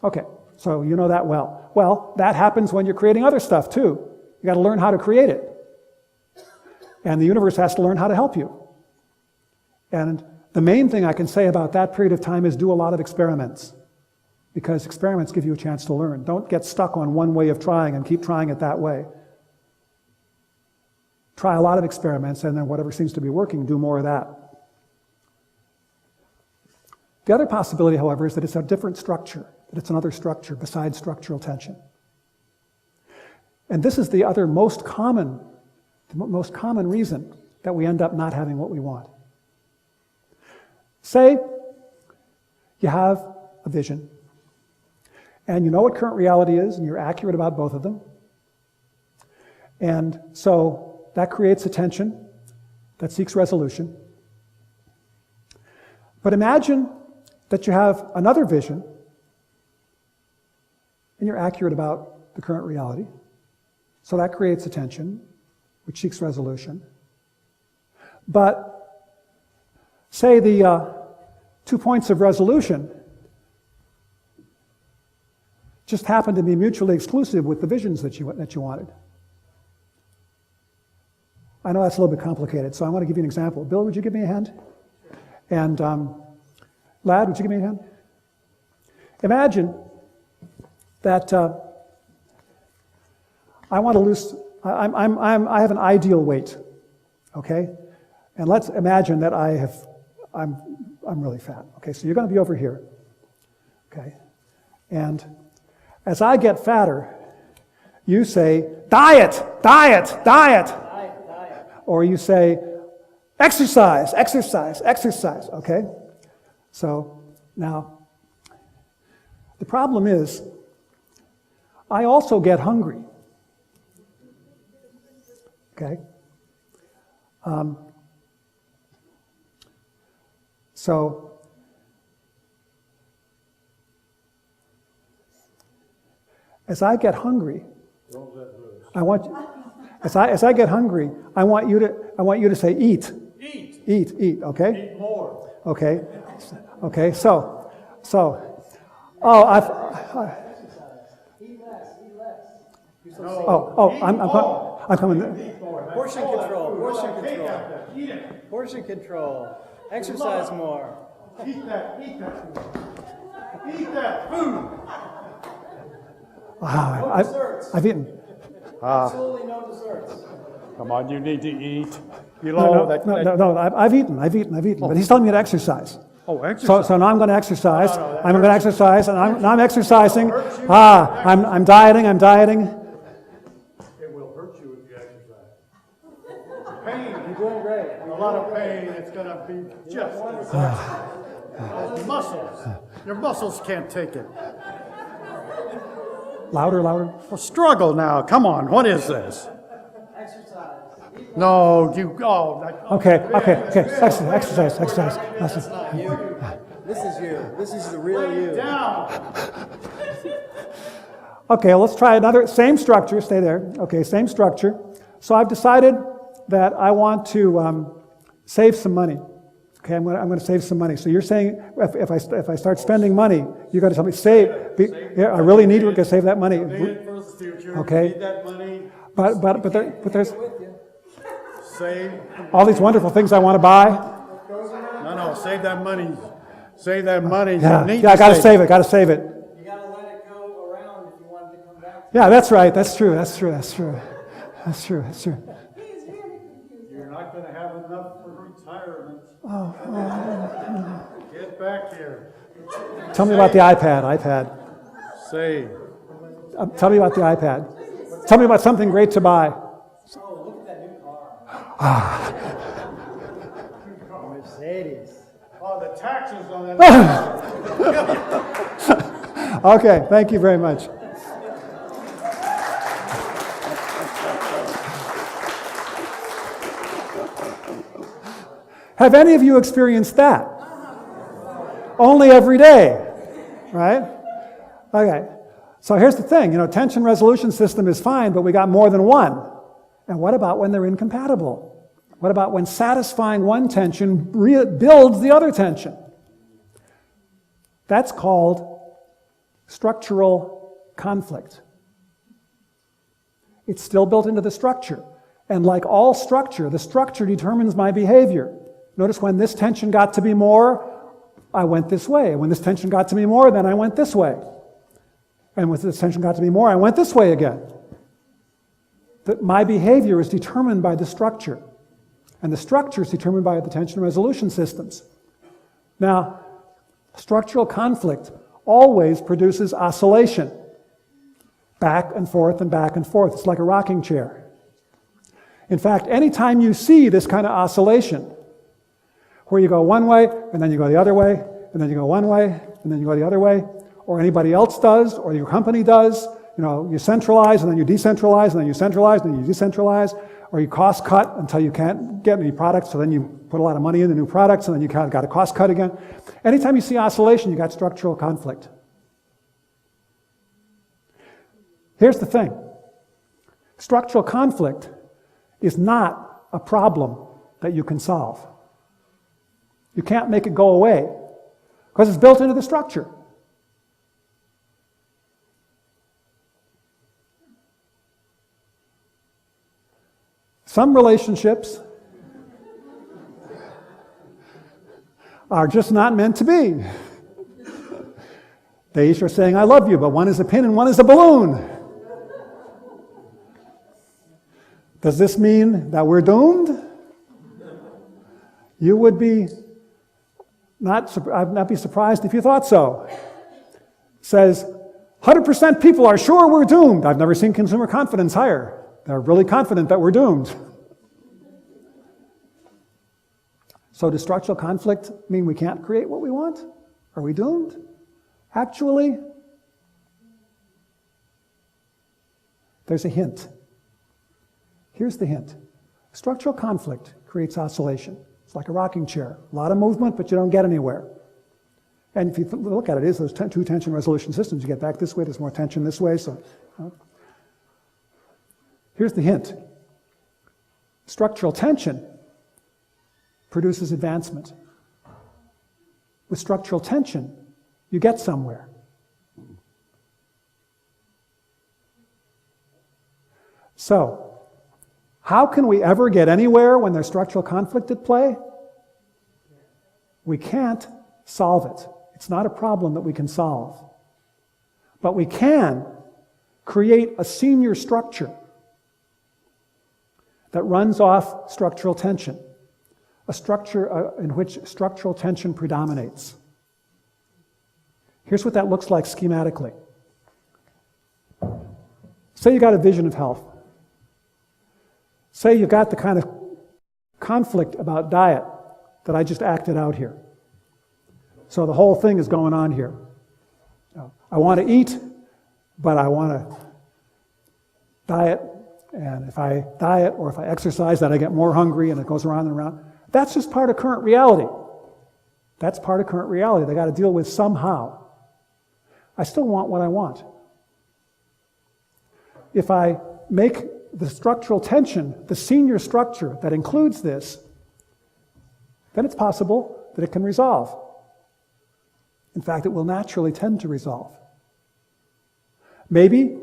Speaker 1: Okay, so you know that well. Well, that happens when you're creating other stuff too. You got to learn how to create it. And the universe has to learn how to help you. And the main thing I can say about that period of time is do a lot of experiments, because experiments give you a chance to learn. Don't get stuck on one way of trying and keep trying it that way. Try a lot of experiments, and then whatever seems to be working, do more of that. The other possibility, however, is that it's a different structure, that it's another structure besides structural tension. And this is the other most common reason that we end up not having what we want. Say you have a vision, and you know what current reality is, and you're accurate about both of them. And so that creates a tension that seeks resolution. But imagine that you have another vision, and you're accurate about the current reality. So that creates a tension which seeks resolution. But say the 2 points of resolution just happen to be mutually exclusive with the visions that you wanted. I know that's a little bit complicated, so I want to give you an example. Bill, would you give me a hand? And Lad, would you give me a hand? Imagine that I want to lose. I have an ideal weight, okay? And let's imagine that I'm really fat. Okay, so you're going to be over here, okay? And as I get fatter, you say, diet, diet, diet. Or you say, exercise, exercise, exercise, okay? So now, the problem is, I also get hungry, okay? So, as I get hungry, as I get hungry, I want you to say eat. Eat, okay?
Speaker 6: Eat more.
Speaker 1: Okay. Okay, so
Speaker 6: Eat less, eat less.
Speaker 1: I'm coming.
Speaker 2: Portion control. Exercise more.
Speaker 6: Eat that food.
Speaker 1: Wow, I've eaten.
Speaker 6: Absolutely no desserts.
Speaker 7: Come on, you need to eat. You
Speaker 1: No,
Speaker 7: know
Speaker 1: I've eaten. But he's telling me to exercise.
Speaker 7: Oh, exercise.
Speaker 1: So now I'm going to exercise. I'm going to exercise, and I'm exercising. I'm dieting.
Speaker 6: It will hurt you if you exercise.
Speaker 2: Pain. You're doing great.
Speaker 6: A lot of pain. It's going to be just muscles. Your muscles can't take it.
Speaker 1: Louder.
Speaker 7: Well, struggle now. Come on. What is this?
Speaker 2: Exercise.
Speaker 7: No, you.
Speaker 1: Okay. Exercise.
Speaker 2: That's not you. This is you. This is the real you.
Speaker 6: Down.
Speaker 1: Okay, let's try another. Same structure. Stay there. Okay, same structure. So I've decided that I want to save some money. Okay, I'm going to save some money. So you're saying if I start spending money, you're going to tell me save. Yeah, I really need to save that money.
Speaker 7: Need it for the future.
Speaker 1: Okay.
Speaker 7: Need that money.
Speaker 1: But there's
Speaker 7: Save.
Speaker 1: all these wonderful things I want to buy.
Speaker 7: No, save that money. Save that money.
Speaker 1: Yeah,
Speaker 7: You need
Speaker 1: I got to
Speaker 7: save
Speaker 1: save it. Got to save it.
Speaker 2: You gotta let it go around if you want it to come back.
Speaker 1: Yeah, that's right. That's true. That's true.
Speaker 7: You're not going to have enough for retirement. Get back here.
Speaker 1: Tell me about the iPad.
Speaker 7: Save.
Speaker 1: Tell me about the iPad. Tell me about something great to buy.
Speaker 2: Oh, look at that new car. Mercedes.
Speaker 7: Oh, the taxes on that.
Speaker 1: Okay, thank you very much. Have any of you experienced that? Only every day, right? Okay, so here's the thing, tension resolution system is fine, but we got more than one. And what about when they're incompatible? What about when satisfying one tension builds the other tension? That's called structural conflict. It's still built into the structure. And like all structure, the structure determines my behavior. Notice when this tension got to be more, I went this way. When this tension got to be more, then I went this way. And when this tension got to be more, I went this way again. That my behavior is determined by the structure. And the structure is determined by the tension resolution systems. Now, structural conflict always produces oscillation. Back and forth and back and forth. It's like a rocking chair. In fact, anytime you see this kind of oscillation, where you go one way, and then you go the other way, and then you go one way, and then you go the other way, or anybody else does, or your company does, you centralize, and then you decentralize, and then you centralize, and then you decentralize, or you cost cut until you can't get any products, so then you put a lot of money into new products, and then you kind of got a cost cut again. Anytime you see oscillation, you got structural conflict. Here's the thing. Structural conflict is not a problem that you can solve. You can't make it go away because it's built into the structure. Some relationships are just not meant to be. They each are saying, I love you, but one is a pin and one is a balloon. Does this mean that we're doomed? You would be I'd not be surprised if you thought so. It says, 100% people are sure we're doomed. I've never seen consumer confidence higher. They're really confident that we're doomed. So does structural conflict mean we can't create what we want? Are we doomed? Actually, there's a hint. Here's the hint. Structural conflict creates oscillation. It's like a rocking chair. A lot of movement, but you don't get anywhere. And if you look at it, it is those two tension resolution systems. You get back this way, there's more tension this way. So, here's the hint. Structural tension produces advancement. With structural tension, you get somewhere. So, how can we ever get anywhere when there's structural conflict at play? We can't solve it. It's not a problem that we can solve. But we can create a senior structure that runs off structural tension, a structure in which structural tension predominates. Here's what that looks like schematically. Say you got a vision of health. Say you've got the kind of conflict about diet that I just acted out here. So the whole thing is going on here. I want to eat, but I want to diet, and if I diet or if I exercise, then I get more hungry, and it goes around and around. That's just part of current reality. That's part of current reality they got to deal with somehow. I still want what I want. If I make the structural tension, the senior structure that includes this, then it's possible that it can resolve. In fact, it will naturally tend to resolve. Maybe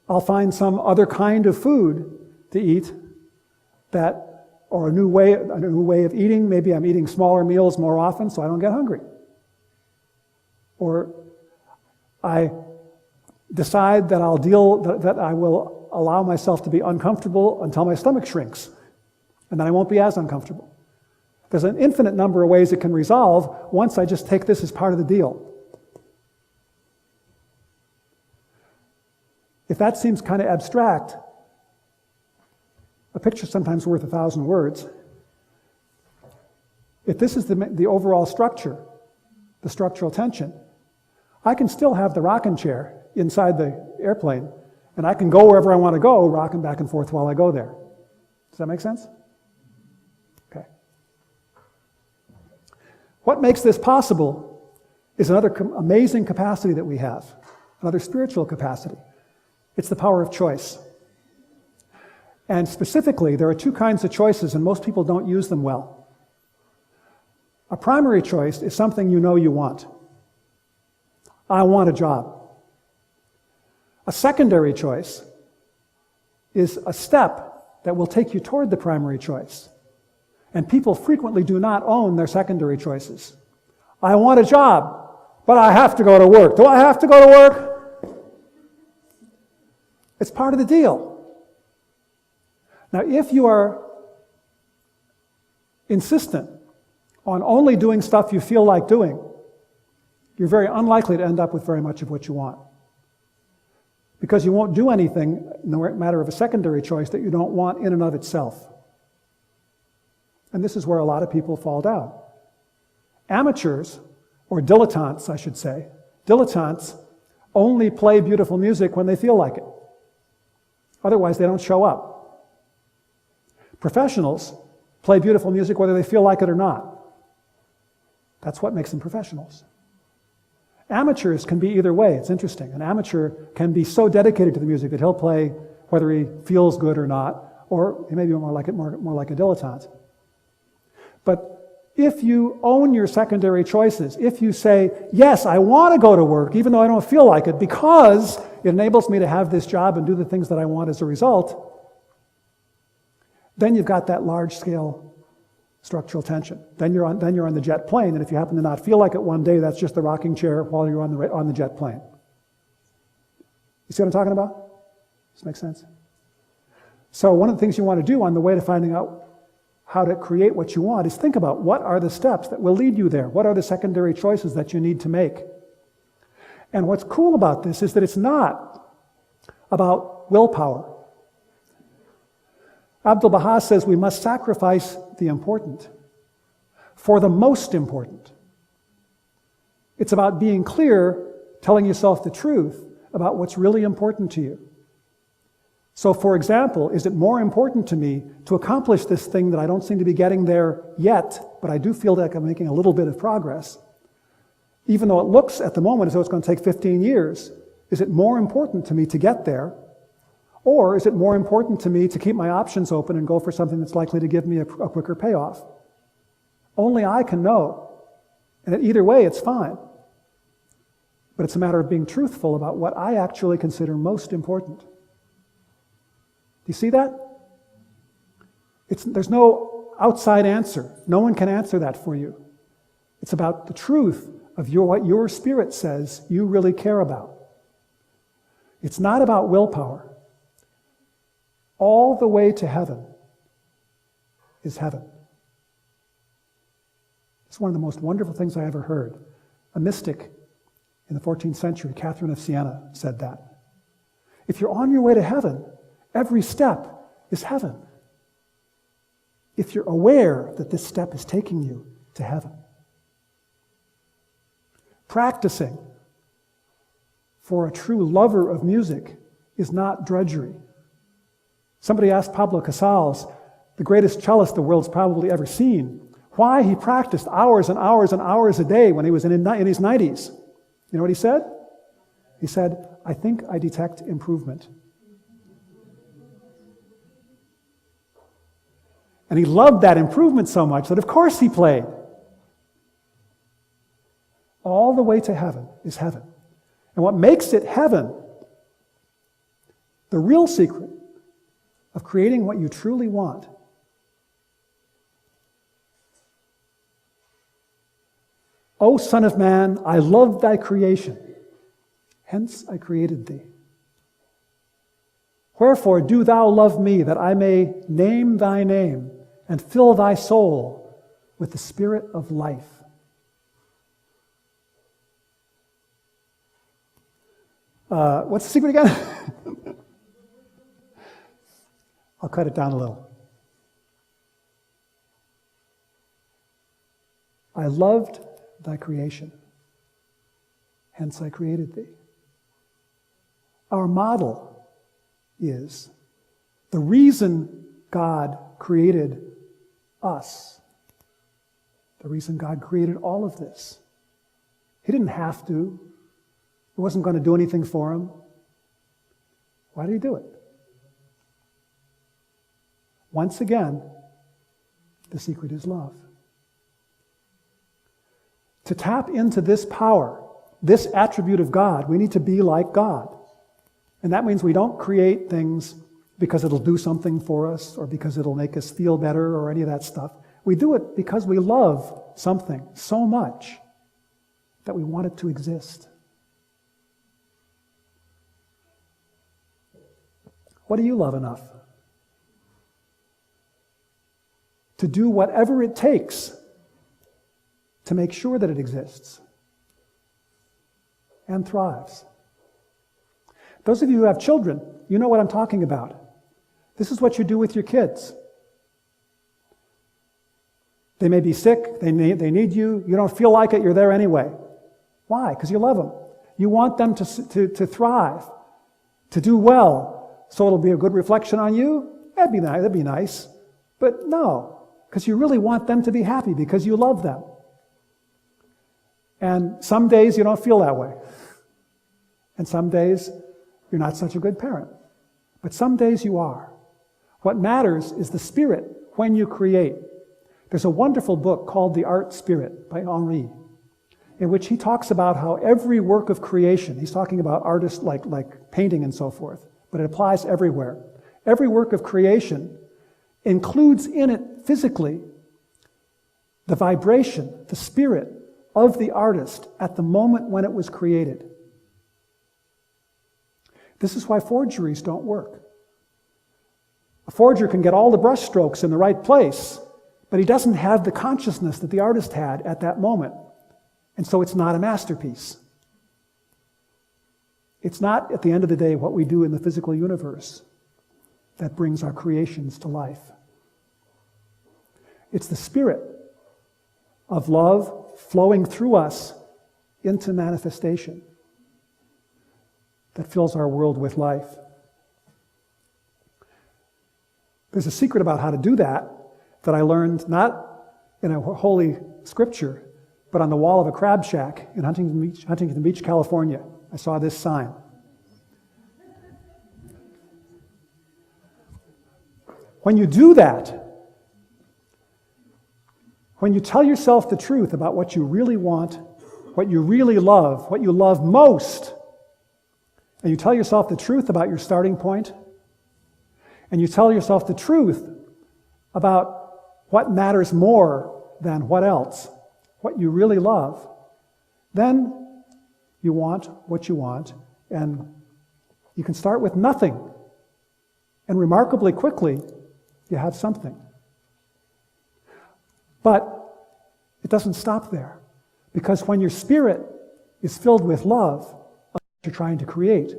Speaker 1: I'll find some other kind of food to eat or a new way of eating. Maybe I'm eating smaller meals more often so I don't get hungry. Or I decide that that I will allow myself to be uncomfortable until my stomach shrinks, and then I won't be as uncomfortable. There's an infinite number of ways it can resolve once I just take this as part of the deal. If that seems kind of abstract, a picture's sometimes worth 1,000 words. If this is the overall structure, the structural tension, I can still have the rocking chair inside the airplane, and I can go wherever I want to go, rocking back and forth while I go there. Does that make sense? Okay. What makes this possible is another amazing capacity that we have, another spiritual capacity. It's the power of choice. And specifically, there are two kinds of choices, and most people don't use them well. A primary choice is something you know you want. I want a job. A secondary choice is a step that will take you toward the primary choice. And people frequently do not own their secondary choices. I want a job, but I have to go to work. Do I have to go to work? It's part of the deal. Now, if you are insistent on only doing stuff you feel like doing, you're very unlikely to end up with very much of what you want. Because you won't do anything, no matter of a secondary choice, that you don't want in and of itself. And this is where a lot of people fall down. Amateurs, or dilettantes, I should say, dilettantes only play beautiful music when they feel like it. Otherwise, they don't show up. Professionals play beautiful music whether they feel like it or not. That's what makes them professionals. Amateurs can be either way. It's interesting. An amateur can be so dedicated to the music that he'll play whether he feels good or not, or he may be more like a dilettante. But if you own your secondary choices, if you say, yes, I want to go to work even though I don't feel like it because it enables me to have this job and do the things that I want as a result, then you've got that large-scale structural tension. Then you're on the jet plane, and if you happen to not feel like it one day, that's just the rocking chair while you're on the jet plane. You see what I'm talking about? Does this make sense? So one of the things you want to do on the way to finding out how to create what you want is think about what are the steps that will lead you there? What are the secondary choices that you need to make? And what's cool about this is that it's not about willpower. Abdu'l-Baha says we must sacrifice the important for the most important. It's about being clear, telling yourself the truth about what's really important to you. So, for example, is it more important to me to accomplish this thing that I don't seem to be getting there yet, but I do feel like I'm making a little bit of progress? Even though it looks at the moment as though it's going to take 15 years, is it more important to me to get there? Or is it more important to me to keep my options open and go for something that's likely to give me a quicker payoff? Only I can know. And either way, it's fine. But it's a matter of being truthful about what I actually consider most important. Do you see that? There's no outside answer. No one can answer that for you. It's about the truth of what your spirit says you really care about. It's not about willpower. All the way to heaven is heaven. It's one of the most wonderful things I ever heard. A mystic in the 14th century, Catherine of Siena, said that. If you're on your way to heaven, every step is heaven. If you're aware that this step is taking you to heaven. Practicing for a true lover of music is not drudgery. Somebody asked Pablo Casals, the greatest cellist the world's probably ever seen, why he practiced hours and hours and hours a day when he was in his 90s. You know what he said? He said, I think I detect improvement. And he loved that improvement so much that of course he played. All the way to heaven is heaven. And what makes it heaven, the real secret of creating what you truly want, O Son of Man, I love thy creation, hence I created thee. Wherefore do thou love me, that I may name thy name and fill thy soul with the spirit of life. What's the secret again? I'll cut it down a little. I loved thy creation, hence I created thee. Our model is the reason God created us, the reason God created all of this. He didn't have to. It wasn't going to do anything for him. Why did he do it? Once again, the secret is love. To tap into this power, this attribute of God, we need to be like God. And that means we don't create things because it'll do something for us or because it'll make us feel better or any of that stuff. We do it because we love something so much that we want it to exist. What do you love enough to do whatever it takes to make sure that it exists and thrives? Those of you who have children, you know what I'm talking about. This is what you do with your kids. They may be sick, they need you, you don't feel like it, you're there anyway. Why? Because you love them. You want them to thrive, to do well, so it'll be a good reflection on you? That'd be nice. But no, because you really want them to be happy because you love them. And some days you don't feel that way. And some days you're not such a good parent. But some days you are. What matters is the spirit when you create. There's a wonderful book called The Art Spirit by Henri, in which he talks about how every work of creation, he's talking about artists like painting and so forth, but it applies everywhere. Every work of creation includes in it physically the vibration, the spirit of the artist at the moment when it was created. This is why forgeries don't work. A forger can get all the brush strokes in the right place, but he doesn't have the consciousness that the artist had at that moment. And so it's not a masterpiece. It's not, at the end of the day, what we do in the physical universe that brings our creations to life. It's the spirit of love flowing through us into manifestation that fills our world with life. There's a secret about how to do that I learned not in a holy scripture, but on the wall of a crab shack in Huntington Beach, California. I saw this sign. When you do that, when you tell yourself the truth about what you really want, what you really love, what you love most, and you tell yourself the truth about your starting point, and you tell yourself the truth about what matters more than what else, what you really love, then you want what you want, and you can start with nothing. And remarkably quickly, you have something. But it doesn't stop there. Because when your spirit is filled with love of what you're trying to create,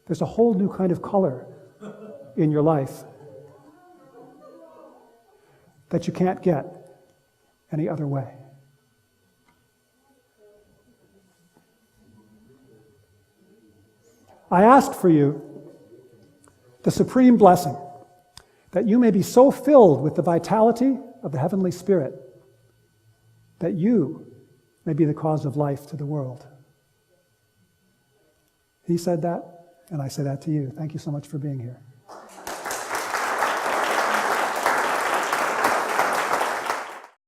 Speaker 1: there's a whole new kind of color in your life that you can't get any other way. I ask for you the supreme blessing that you may be so filled with the vitality of the Heavenly Spirit that you may be the cause of life to the world. He said that, and I say that to you. Thank you so much for being here.